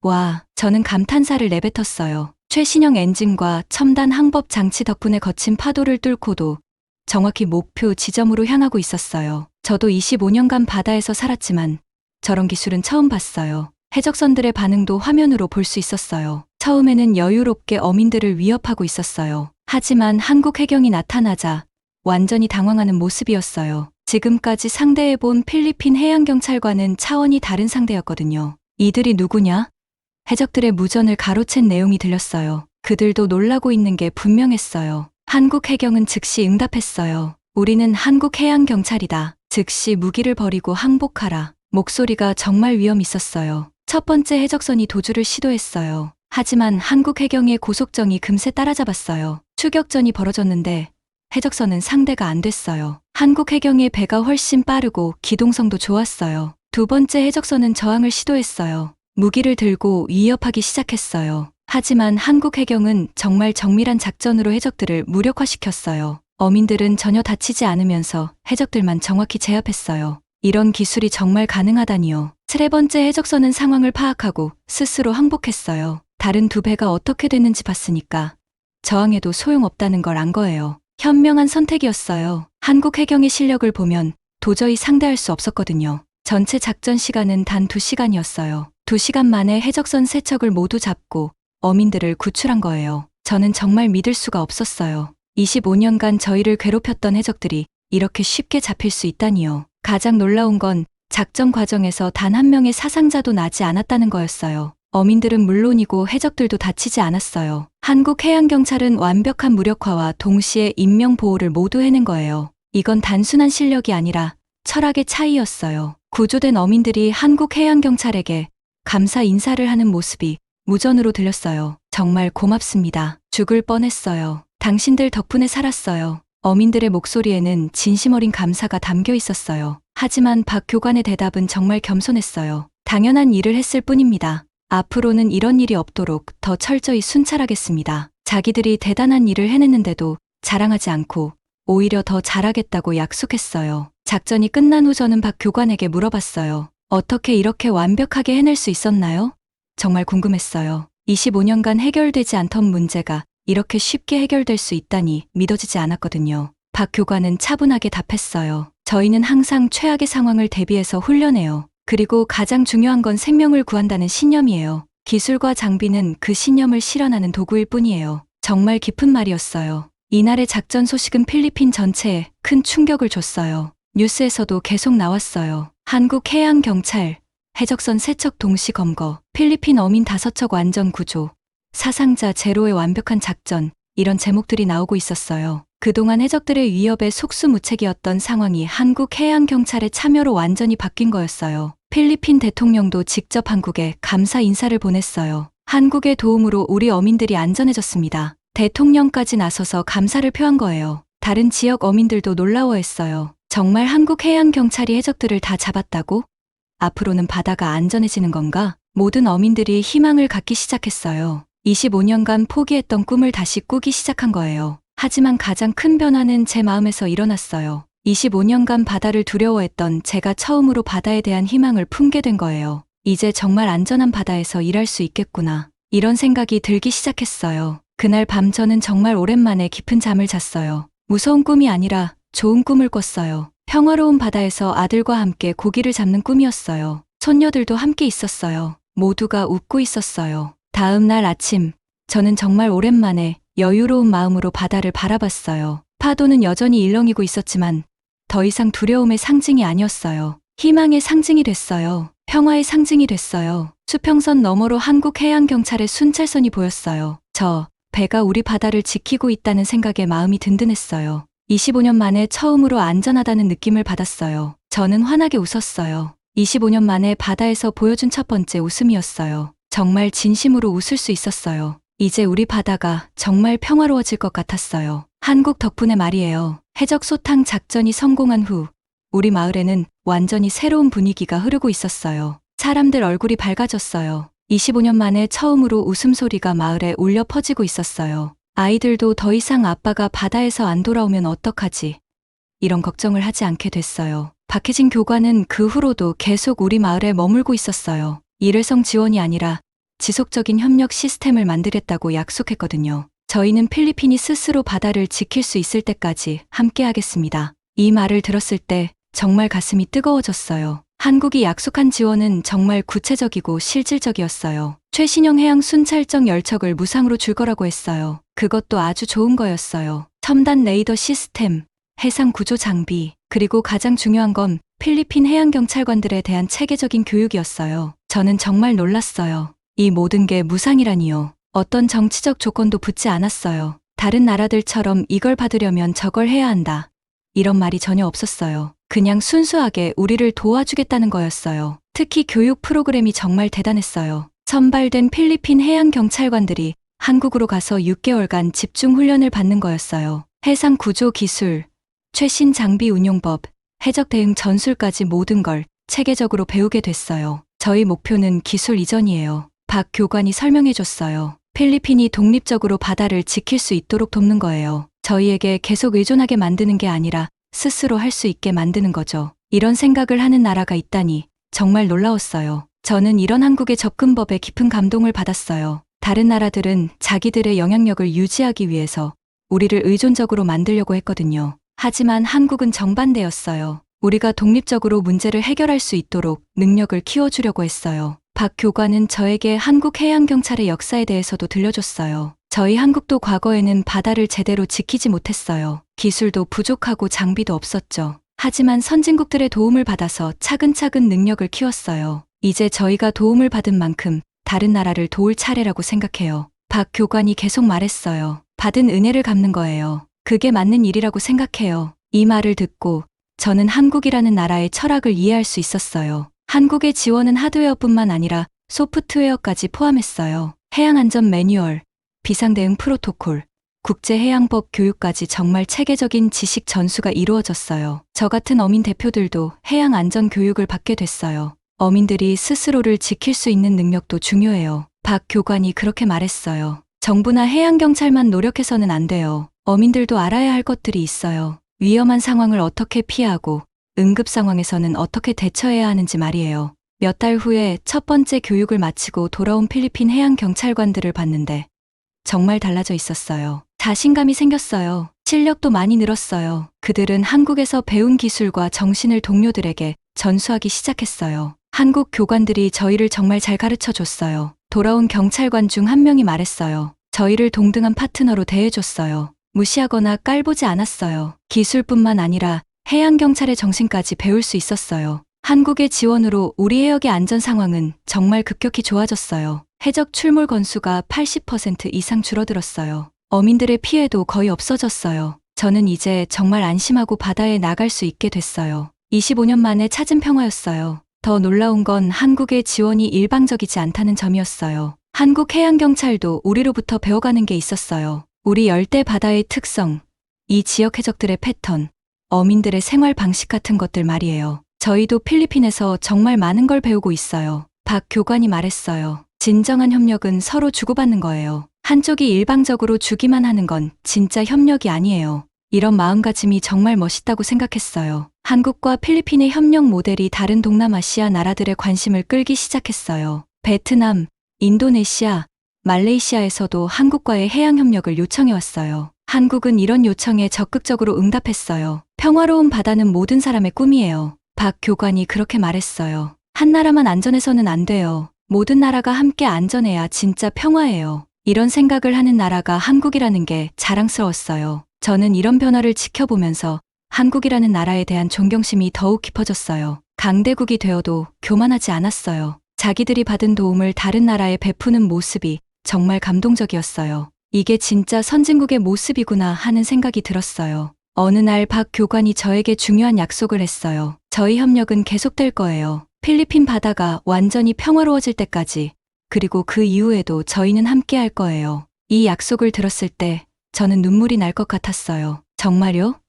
와, 저는 감탄사를 내뱉었어요. 최신형 엔진과 첨단 항법 장치 덕분에 거친 파도를 뚫고도 정확히 목표 지점으로 향하고 있었어요. 저도 25년간 바다에서 살았지만 저런 기술은 처음 봤어요. 해적선들의 반응도 화면으로 볼 수 있었어요. 처음에는 여유롭게 어민들을 위협하고 있었어요. 하지만 한국 해경이 나타나자 완전히 당황하는 모습이었어요. 지금까지 상대해본 필리핀 해양경찰과는 차원이 다른 상대였거든요. 이들이 누구냐? 해적들의 무전을 가로챈 내용이 들렸어요. 그들도 놀라고 있는 게 분명했어요. 한국 해경은 즉시 응답했어요. 우리는 한국 해양경찰이다. 즉시 무기를 버리고 항복하라. 목소리가 정말 위험 있었어요. 첫 번째 해적선이 도주를 시도했어요. 하지만 한국 해경의 고속정이 금세 따라잡았어요. 추격전이 벌어졌는데 해적선은 상대가 안 됐어요. 한국 해경의 배가 훨씬 빠르고 기동성도 좋았어요. 두 번째 해적선은 저항을 시도했어요. 무기를 들고 위협하기 시작했어요. 하지만 한국 해경은 정말 정밀한 작전으로 해적들을 무력화시켰어요. 어민들은 전혀 다치지 않으면서 해적들만 정확히 제압했어요. 이런 기술이 정말 가능하다니요. 세 번째 해적선은 상황을 파악하고 스스로 항복했어요. 다른 두 배가 어떻게 됐는지 봤으니까 저항해도 소용없다는 걸 안 거예요. 현명한 선택이었어요. 한국 해경의 실력을 보면 도저히 상대할 수 없었거든요. 전체 작전 시간은 단 2시간이었어요. 2시간 만에 해적선 3척을 모두 잡고 어민들을 구출한 거예요. 저는 정말 믿을 수가 없었어요. 25년간 저희를 괴롭혔던 해적들이 이렇게 쉽게 잡힐 수 있다니요. 가장 놀라운 건 작전 과정에서 단 한 명의 사상자도 나지 않았다는 거였어요. 어민들은 물론이고 해적들도 다치지 않았어요. 한국 해양경찰은 완벽한 무력화와 동시에 인명보호를 모두 해낸 거예요. 이건 단순한 실력이 아니라 철학의 차이였어요. 구조된 어민들이 한국 해양경찰에게 감사 인사를 하는 모습이 무전으로 들렸어요. 정말 고맙습니다. 죽을 뻔했어요. 당신들 덕분에 살았어요. 어민들의 목소리에는 진심 어린 감사가 담겨 있었어요. 하지만 박 교관의 대답은 정말 겸손했어요. 당연한 일을 했을 뿐입니다. 앞으로는 이런 일이 없도록 더 철저히 순찰하겠습니다. 자기들이 대단한 일을 해냈는데도 자랑하지 않고 오히려 더 잘하겠다고 약속했어요. 작전이 끝난 후 저는 박 교관에게 물어봤어요. 어떻게 이렇게 완벽하게 해낼 수 있었나요? 정말 궁금했어요. 25년간 해결되지 않던 문제가 이렇게 쉽게 해결될 수 있다니 믿어지지 않았거든요. 박 교관은 차분하게 답했어요. 저희는 항상 최악의 상황을 대비해서 훈련해요. 그리고 가장 중요한 건 생명을 구한다는 신념이에요. 기술과 장비는 그 신념을 실현하는 도구일 뿐이에요. 정말 깊은 말이었어요. 이날의 작전 소식은 필리핀 전체에 큰 충격을 줬어요. 뉴스에서도 계속 나왔어요. 한국 해양경찰, 해적선 3척 동시 검거, 필리핀 어민 5척 완전 구조, 사상자 제로의 완벽한 작전, 이런 제목들이 나오고 있었어요. 그동안 해적들의 위협에 속수무책이었던 상황이 한국 해양경찰의 참여로 완전히 바뀐 거였어요. 필리핀 대통령도 직접 한국에 감사 인사를 보냈어요. 한국의 도움으로 우리 어민들이 안전해졌습니다. 대통령까지 나서서 감사를 표한 거예요. 다른 지역 어민들도 놀라워했어요. 정말 한국 해양경찰이 해적들을 다 잡았다고? 앞으로는 바다가 안전해지는 건가? 모든 어민들이 희망을 갖기 시작했어요. 25년간 포기했던 꿈을 다시 꾸기 시작한 거예요. 하지만 가장 큰 변화는 제 마음에서 일어났어요. 25년간 바다를 두려워했던 제가 처음으로 바다에 대한 희망을 품게 된 거예요. 이제 정말 안전한 바다에서 일할 수 있겠구나. 이런 생각이 들기 시작했어요. 그날 밤 저는 정말 오랜만에 깊은 잠을 잤어요. 무서운 꿈이 아니라 좋은 꿈을 꿨어요. 평화로운 바다에서 아들과 함께 고기를 잡는 꿈이었어요. 손녀들도 함께 있었어요. 모두가 웃고 있었어요. 다음 날 아침, 저는 정말 오랜만에 여유로운 마음으로 바다를 바라봤어요. 파도는 여전히 일렁이고 있었지만 더 이상 두려움의 상징이 아니었어요. 희망의 상징이 됐어요. 평화의 상징이 됐어요. 수평선 너머로 한국 해양경찰의 순찰선이 보였어요. 저 배가 우리 바다를 지키고 있다는 생각에 마음이 든든했어요. 25년 만에 처음으로 안전하다는 느낌을 받았어요. 저는 환하게 웃었어요. 25년 만에 바다에서 보여준 첫 번째 웃음이었어요. 정말 진심으로 웃을 수 있었어요. 이제 우리 바다가 정말 평화로워질 것 같았어요. 한국 덕분에 말이에요. 해적 소탕 작전이 성공한 후 우리 마을에는 완전히 새로운 분위기가 흐르고 있었어요. 사람들 얼굴이 밝아졌어요. 25년 만에 처음으로 웃음소리가 마을에 울려 퍼지고 있었어요. 아이들도 더 이상 아빠가 바다에서 안 돌아오면 어떡하지? 이런 걱정을 하지 않게 됐어요. 박혜진 교관은 그 후로도 계속 우리 마을에 머물고 있었어요. 일회성 지원이 아니라 지속적인 협력 시스템을 만들겠다고 약속했거든요. 저희는 필리핀이 스스로 바다를 지킬 수 있을 때까지 함께 하겠습니다. 이 말을 들었을 때 정말 가슴이 뜨거워졌어요. 한국이 약속한 지원은 정말 구체적이고 실질적이었어요. 최신형 해양 순찰정 10척을 무상으로 줄 거라고 했어요. 그것도 아주 좋은 거였어요. 첨단 레이더 시스템, 해상 구조 장비, 그리고 가장 중요한 건 필리핀 해양경찰관들에 대한 체계적인 교육이었어요. 저는 정말 놀랐어요. 이 모든 게 무상이라니요. 어떤 정치적 조건도 붙지 않았어요. 다른 나라들처럼 이걸 받으려면 저걸 해야 한다. 이런 말이 전혀 없었어요. 그냥 순수하게 우리를 도와주겠다는 거였어요. 특히 교육 프로그램이 정말 대단했어요. 선발된 필리핀 해양경찰관들이 한국으로 가서 6개월간 집중 훈련을 받는 거였어요. 해상 구조 기술, 최신 장비 운용법, 해적 대응 전술까지 모든 걸 체계적으로 배우게 됐어요. 저희 목표는 기술 이전이에요. 박 교관이 설명해줬어요. 필리핀이 독립적으로 바다를 지킬 수 있도록 돕는 거예요. 저희에게 계속 의존하게 만드는 게 아니라 스스로 할 수 있게 만드는 거죠. 이런 생각을 하는 나라가 있다니 정말 놀라웠어요. 저는 이런 한국의 접근법에 깊은 감동을 받았어요. 다른 나라들은 자기들의 영향력을 유지하기 위해서 우리를 의존적으로 만들려고 했거든요. 하지만 한국은 정반대였어요. 우리가 독립적으로 문제를 해결할 수 있도록 능력을 키워주려고 했어요. 박 교관은 저에게 한국 해양경찰의 역사에 대해서도 들려줬어요. 저희 한국도 과거에는 바다를 제대로 지키지 못했어요. 기술도 부족하고 장비도 없었죠. 하지만 선진국들의 도움을 받아서 차근차근 능력을 키웠어요. 이제 저희가 도움을 받은 만큼 다른 나라를 도울 차례라고 생각해요. 박 교관이 계속 말했어요. 받은 은혜를 갚는 거예요. 그게 맞는 일이라고 생각해요. 이 말을 듣고 저는 한국이라는 나라의 철학을 이해할 수 있었어요. 한국의 지원은 하드웨어뿐만 아니라 소프트웨어까지 포함했어요. 해양안전 매뉴얼, 비상대응 프로토콜, 국제해양법 교육까지 정말 체계적인 지식 전수가 이루어졌어요. 저 같은 어민 대표들도 해양안전 교육을 받게 됐어요. 어민들이 스스로를 지킬 수 있는 능력도 중요해요. 박 교관이 그렇게 말했어요. 정부나 해양경찰만 노력해서는 안 돼요. 어민들도 알아야 할 것들이 있어요. 위험한 상황을 어떻게 피하고 응급 상황에서는 어떻게 대처해야 하는지 말이에요. 몇 달 후에 첫 번째 교육을 마치고 돌아온 필리핀 해양경찰관들을 봤는데 정말 달라져 있었어요. 자신감이 생겼어요. 실력도 많이 늘었어요. 그들은 한국에서 배운 기술과 정신을 동료들에게 전수하기 시작했어요. 한국 교관들이 저희를 정말 잘 가르쳐 줬어요. 돌아온 경찰관 중 한 명이 말했어요. 저희를 동등한 파트너로 대해줬어요. 무시하거나 깔보지 않았어요. 기술뿐만 아니라 해양경찰의 정신까지 배울 수 있었어요. 한국의 지원으로 우리 해역의 안전 상황은 정말 급격히 좋아졌어요. 해적 출몰 건수가 80% 이상 줄어들었어요. 어민들의 피해도 거의 없어졌어요. 저는 이제 정말 안심하고 바다에 나갈 수 있게 됐어요. 25년 만에 찾은 평화였어요. 더 놀라운 건 한국의 지원이 일방적이지 않다는 점이었어요. 한국 해양경찰도 우리로부터 배워가는 게 있었어요. 우리 열대 바다의 특성, 이 지역 해적들의 패턴, 어민들의 생활 방식 같은 것들 말이에요. 저희도 필리핀에서 정말 많은 걸 배우고 있어요. 박 교관이 말했어요. 진정한 협력은 서로 주고받는 거예요. 한쪽이 일방적으로 주기만 하는 건 진짜 협력이 아니에요. 이런 마음가짐이 정말 멋있다고 생각했어요. 한국과 필리핀의 협력 모델이 다른 동남아시아 나라들의 관심을 끌기 시작했어요. 베트남, 인도네시아, 말레이시아에서도 한국과의 해양협력을 요청해왔어요. 한국은 이런 요청에 적극적으로 응답했어요. 평화로운 바다는 모든 사람의 꿈이에요. 박 교관이 그렇게 말했어요. 한 나라만 안전해서는 안 돼요. 모든 나라가 함께 안전해야 진짜 평화예요. 이런 생각을 하는 나라가 한국이라는 게 자랑스러웠어요. 저는 이런 변화를 지켜보면서 한국이라는 나라에 대한 존경심이 더욱 깊어졌어요. 강대국이 되어도 교만하지 않았어요. 자기들이 받은 도움을 다른 나라에 베푸는 모습이 정말 감동적이었어요. 이게 진짜 선진국의 모습이구나 하는 생각이 들었어요. 어느 날 박 교관이 저에게 중요한 약속을 했어요. 저희 협력은 계속될 거예요. 필리핀 바다가 완전히 평화로워질 때까지, 그리고 그 이후에도 저희는 함께 할 거예요. 이 약속을 들었을 때 저는 눈물이 날 것 같았어요. 정말요?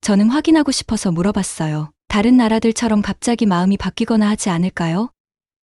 저는 확인하고 싶어서 물어봤어요. 다른 나라들처럼 갑자기 마음이 바뀌거나 하지 않을까요?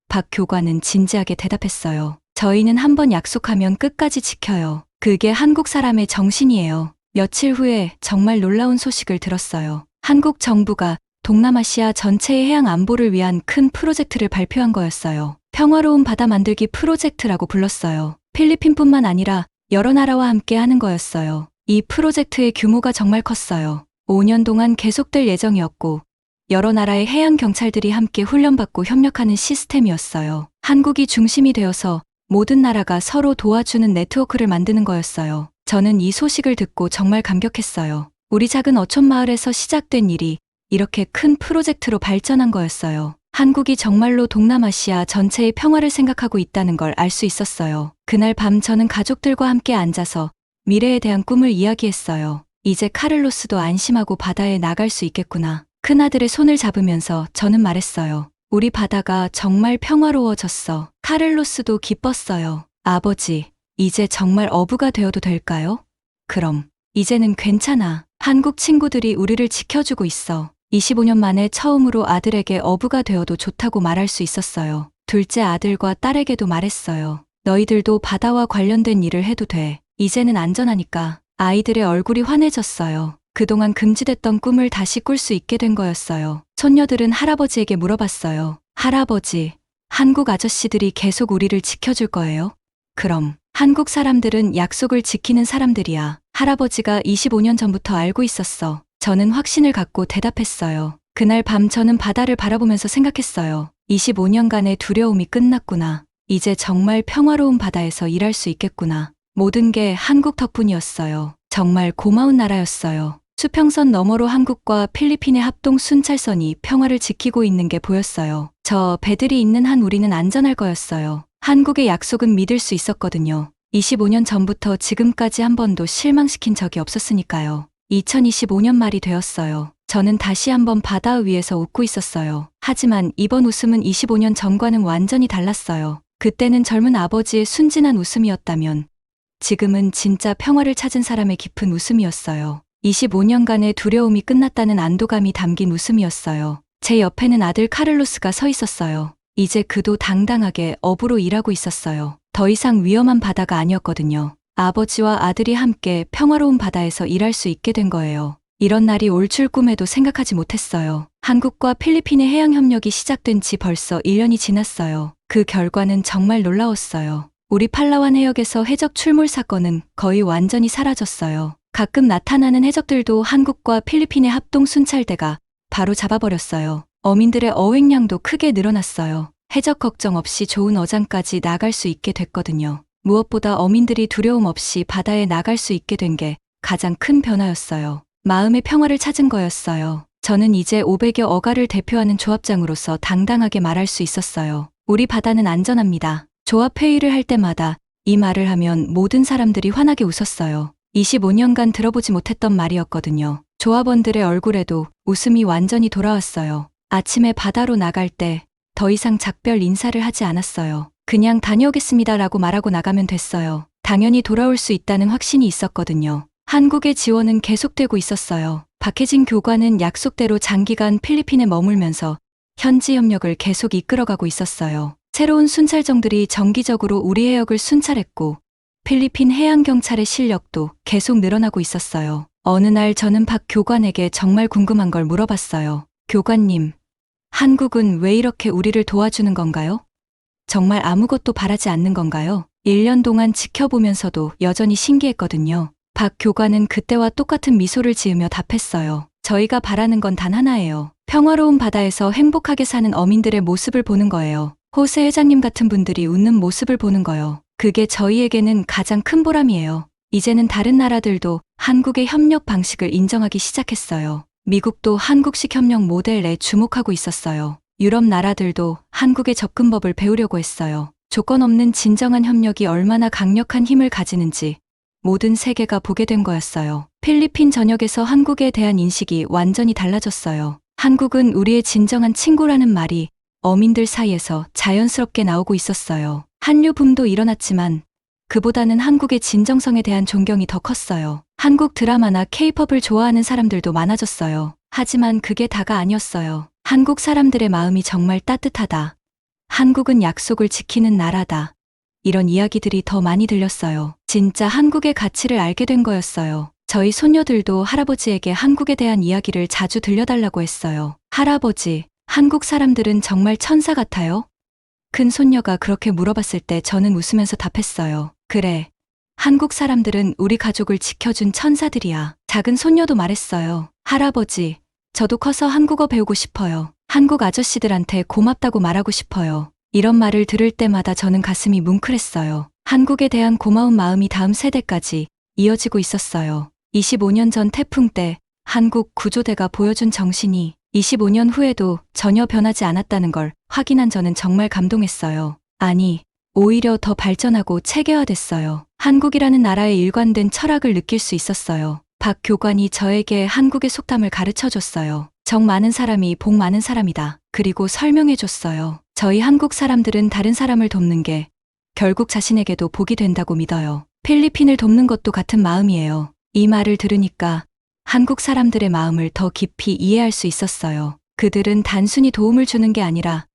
박 교관은 진지하게 대답했어요. 저희는 한번 약속하면 끝까지 지켜요. 그게 한국 사람의 정신이에요. 며칠 후에 정말 놀라운 소식을 들었어요. 한국 정부가 동남아시아 전체의 해양 안보를 위한 큰 프로젝트를 발표한 거였어요. 평화로운 바다 만들기 프로젝트라고 불렀어요. 필리핀뿐만 아니라 여러 나라와 함께 하는 거였어요. 이 프로젝트의 규모가 정말 컸어요. 5년 동안 계속될 예정이었고 여러 나라의 해양 경찰들이 함께 훈련받고 협력하는 시스템이었어요. 한국이 중심이 되어서 모든 나라가 서로 도와주는 네트워크를 만드는 거였어요. 저는 이 소식을 듣고 정말 감격했어요. 우리 작은 어촌 마을에서 시작된 일이 이렇게 큰 프로젝트로 발전한 거였어요. 한국이 정말로 동남아시아 전체의 평화를 생각하고 있다는 걸 알 수 있었어요. 그날 밤 저는 가족들과 함께 앉아서 미래에 대한 꿈을 이야기했어요. 이제 카를로스도 안심하고 바다에 나갈 수 있겠구나. 큰아들의 손을 잡으면서 저는 말했어요. 우리 바다가 정말 평화로워졌어. 카를로스도 기뻤어요. 아버지, 이제 정말 어부가 되어도 될까요? 그럼, 이제는 괜찮아. 한국 친구들이 우리를 지켜주고 있어. 25년 만에 처음으로 아들에게 어부가 되어도 좋다고 말할 수 있었어요. 둘째 아들과 딸에게도 말했어요. 너희들도 바다와 관련된 일을 해도 돼. 이제는 안전하니까. 아이들의 얼굴이 환해졌어요. 그동안 금지됐던 꿈을 다시 꿀 수 있게 된 거였어요. 손녀들은 할아버지에게 물어봤어요. 할아버지, 한국 아저씨들이 계속 우리를 지켜줄 거예요? 그럼, 한국 사람들은 약속을 지키는 사람들이야. 할아버지가 25년 전부터 알고 있었어. 저는 확신을 갖고 대답했어요. 그날 밤 저는 바다를 바라보면서 생각했어요. 25년간의 두려움이 끝났구나. 이제 정말 평화로운 바다에서 일할 수 있겠구나. 모든 게 한국 덕분이었어요. 정말 고마운 나라였어요. 수평선 너머로 한국과 필리핀의 합동 순찰선이 평화를 지키고 있는 게 보였어요. 저 배들이 있는 한 우리는 안전할 거였어요. 한국의 약속은 믿을 수 있었거든요. 25년 전부터 지금까지 한 번도 실망시킨 적이 없었으니까요. 2025년 말이 되었어요. 저는 다시 한번 바다 위에서 웃고 있었어요. 하지만 이번 웃음은 25년 전과는 완전히 달랐어요. 그때는 젊은 아버지의 순진한 웃음이었다면 지금은 진짜 평화를 찾은 사람의 깊은 웃음이었어요. 25년간의 두려움이 끝났다는 안도감이 담긴 웃음이었어요. 제 옆에는 아들 카를로스가 서 있었어요. 이제 그도 당당하게 어부로 일하고 있었어요. 더 이상 위험한 바다가 아니었거든요. 아버지와 아들이 함께 평화로운 바다에서 일할 수 있게 된 거예요. 이런 날이 올 줄 꿈에도 생각하지 못했어요. 한국과 필리핀의 해양 협력이 시작된 지 벌써 1년이 지났어요. 그 결과는 정말 놀라웠어요. 우리 팔라완 해역에서 해적 출몰 사건은 거의 완전히 사라졌어요. 가끔 나타나는 해적들도 한국과 필리핀의 합동 순찰대가 바로 잡아버렸어요. 어민들의 어획량도 크게 늘어났어요. 해적 걱정 없이 좋은 어장까지 나갈 수 있게 됐거든요. 무엇보다 어민들이 두려움 없이 바다에 나갈 수 있게 된 게 가장 큰 변화였어요. 마음의 평화를 찾은 거였어요. 저는 이제 500여 어가를 대표하는 조합장으로서 당당하게 말할 수 있었어요. 우리 바다는 안전합니다. 조합 회의를 할 때마다 이 말을 하면 모든 사람들이 환하게 웃었어요. 25년간 들어보지 못했던 말이었거든요. 조합원들의 얼굴에도 웃음이 완전히 돌아왔어요. 아침에 바다로 나갈 때 더 이상 작별 인사를 하지 않았어요. 그냥 다녀오겠습니다라고 말하고 나가면 됐어요. 당연히 돌아올 수 있다는 확신이 있었거든요. 한국의 지원은 계속되고 있었어요. 박혜진 교관은 약속대로 장기간 필리핀에 머물면서 현지 협력을 계속 이끌어가고 있었어요. 새로운 순찰정들이 정기적으로 우리 해역을 순찰했고 필리핀 해양경찰의 실력도 계속 늘어나고 있었어요. 어느 날 저는 박 교관에게 정말 궁금한 걸 물어봤어요. 교관님, 한국은 왜 이렇게 우리를 도와주는 건가요? 정말 아무것도 바라지 않는 건가요? 1년 동안 지켜보면서도 여전히 신기했거든요. 박 교관은 그때와 똑같은 미소를 지으며 답했어요. 저희가 바라는 건 단 하나예요. 평화로운 바다에서 행복하게 사는 어민들의 모습을 보는 거예요. 호세 회장님 같은 분들이 웃는 모습을 보는 거요. 그게 저희에게는 가장 큰 보람이에요. 이제는 다른 나라들도 한국의 협력 방식을 인정하기 시작했어요. 미국도 한국식 협력 모델에 주목하고 있었어요. 유럽 나라들도 한국의 접근법을 배우려고 했어요. 조건 없는 진정한 협력이 얼마나 강력한 힘을 가지는지 모든 세계가 보게 된 거였어요. 필리핀 전역에서 한국에 대한 인식이 완전히 달라졌어요. 한국은 우리의 진정한 친구라는 말이 어민들 사이에서 자연스럽게 나오고 있었어요. 한류 붐도 일어났지만 그보다는 한국의 진정성에 대한 존경이 더 컸어요. 한국 드라마나 케이팝을 좋아하는 사람들도 많아졌어요. 하지만 그게 다가 아니었어요. 한국 사람들의 마음이 정말 따뜻하다. 한국은 약속을 지키는 나라다. 이런 이야기들이 더 많이 들렸어요. 진짜 한국의 가치를 알게 된 거였어요. 저희 손녀들도 할아버지에게 한국에 대한 이야기를 자주 들려달라고 했어요. 할아버지, 한국 사람들은 정말 천사 같아요? 큰 손녀가 그렇게 물어봤을 때 저는 웃으면서 답했어요. 그래. 한국 사람들은 우리 가족을 지켜준 천사들이야. 작은 손녀도 말했어요. 할아버지, 저도 커서 한국어 배우고 싶어요. 한국 아저씨들한테 고맙다고 말하고 싶어요. 이런 말을 들을 때마다 저는 가슴이 뭉클했어요. 한국에 대한 고마운 마음이 다음 세대까지 이어지고 있었어요. 25년 전 태풍 때 한국 구조대가 보여준 정신이 25년 후에도 전혀 변하지 않았다는 걸 확인한 저는 정말 감동했어요. 아니, 오히려 더 발전하고 체계화됐어요. 한국이라는 나라의 일관된 철학을 느낄 수 있었어요. 박 교관이 저에게 한국의 속담을 가르쳐줬어요. 정 많은 사람이 복 많은 사람이다. 그리고 설명해줬어요. 저희 한국 사람들은 다른 사람을 돕는 게 결국 자신에게도 복이 된다고 믿어요. 필리핀을 돕는 것도 같은 마음이에요. 이 말을 들으니까 한국 사람들의 마음을 더 깊이 이해할 수 있었어요. 그들은 단순히 도움을 주는 게 아니라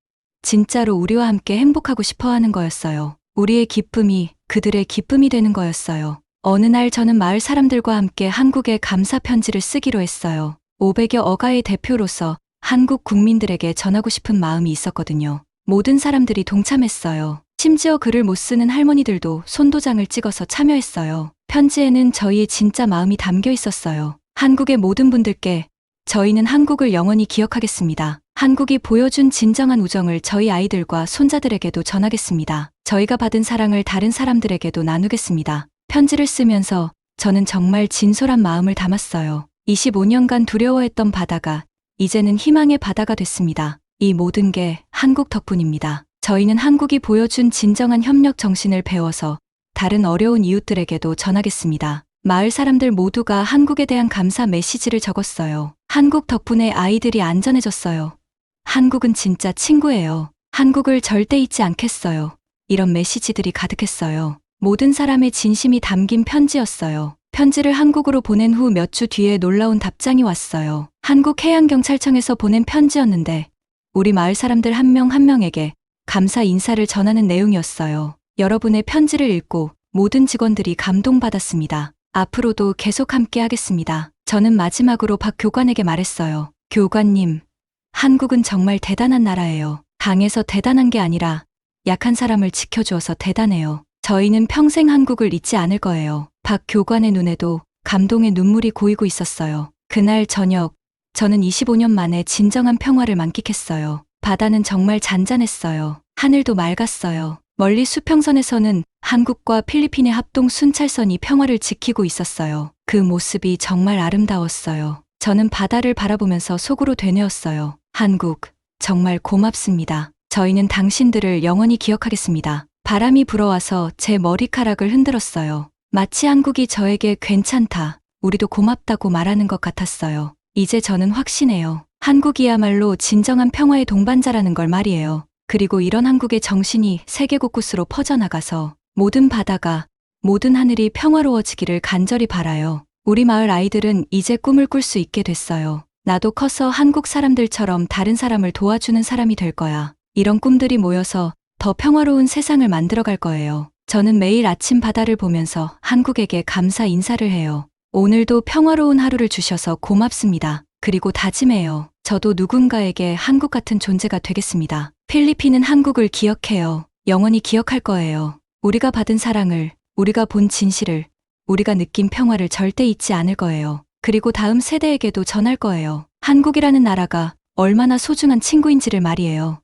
진짜로 우리와 함께 행복하고 싶어 하는 거였어요. 우리의 기쁨이 그들의 기쁨이 되는 거였어요. 어느 날 저는 마을 사람들과 함께 한국에 감사 편지를 쓰기로 했어요. 500여 어가의 대표로서 한국 국민들에게 전하고 싶은 마음이 있었거든요. 모든 사람들이 동참했어요. 심지어 글을 못 쓰는 할머니들도 손도장을 찍어서 참여했어요. 편지에는 저희의 진짜 마음이 담겨 있었어요. 한국의 모든 분들께 저희는 한국을 영원히 기억하겠습니다. 한국이 보여준 진정한 우정을 저희 아이들과 손자들에게도 전하겠습니다. 저희가 받은 사랑을 다른 사람들에게도 나누겠습니다. 편지를 쓰면서 저는 정말 진솔한 마음을 담았어요. 25년간 두려워했던 바다가 이제는 희망의 바다가 됐습니다. 이 모든 게 한국 덕분입니다. 저희는 한국이 보여준 진정한 협력 정신을 배워서 다른 어려운 이웃들에게도 전하겠습니다. 마을 사람들 모두가 한국에 대한 감사 메시지를 적었어요. 한국 덕분에 아이들이 안전해졌어요. 한국은 진짜 친구예요. 한국을 절대 잊지 않겠어요. 이런 메시지들이 가득했어요. 모든 사람의 진심이 담긴 편지였어요. 편지를 한국으로 보낸 후 몇 주 뒤에 놀라운 답장이 왔어요. 한국해양경찰청에서 보낸 편지였는데 우리 마을 사람들 한 명 한 명에게 감사 인사를 전하는 내용이었어요. 여러분의 편지를 읽고 모든 직원들이 감동받았습니다. 앞으로도 계속 함께 하겠습니다. 저는 마지막으로 박 교관에게 말했어요. 교관님, 한국은 정말 대단한 나라예요. 강해서 대단한 게 아니라 약한 사람을 지켜주어서 대단해요. 저희는 평생 한국을 잊지 않을 거예요. 박 교관의 눈에도 감동의 눈물이 고이고 있었어요. 그날 저녁, 저는 25년 만에 진정한 평화를 만끽했어요. 바다는 정말 잔잔했어요. 하늘도 맑았어요. 멀리 수평선에서는 한국과 필리핀의 합동 순찰선이 평화를 지키고 있었어요. 그 모습이 정말 아름다웠어요. 저는 바다를 바라보면서 속으로 되뇌었어요. 한국, 정말 고맙습니다. 저희는 당신들을 영원히 기억하겠습니다. 바람이 불어와서 제 머리카락을 흔들었어요. 마치 한국이 저에게 괜찮다, 우리도 고맙다고 말하는 것 같았어요. 이제 저는 확신해요. 한국이야말로 진정한 평화의 동반자라는 걸 말이에요. 그리고 이런 한국의 정신이 세계 곳곳으로 퍼져나가서 모든 바다가, 모든 하늘이 평화로워지기를 간절히 바라요. 우리 마을 아이들은 이제 꿈을 꿀 수 있게 됐어요. 나도 커서 한국 사람들처럼 다른 사람을 도와주는 사람이 될 거야. 이런 꿈들이 모여서 더 평화로운 세상을 만들어갈 거예요. 저는 매일 아침 바다를 보면서 한국에게 감사 인사를 해요. 오늘도 평화로운 하루를 주셔서 고맙습니다. 그리고 다짐해요. 저도 누군가에게 한국 같은 존재가 되겠습니다. 필리핀은 한국을 기억해요. 영원히 기억할 거예요. 우리가 받은 사랑을, 우리가 본 진실을, 우리가 느낀 평화를 절대 잊지 않을 거예요. 그리고 다음 세대에게도 전할 거예요. 한국이라는 나라가 얼마나 소중한 친구인지를 말이에요.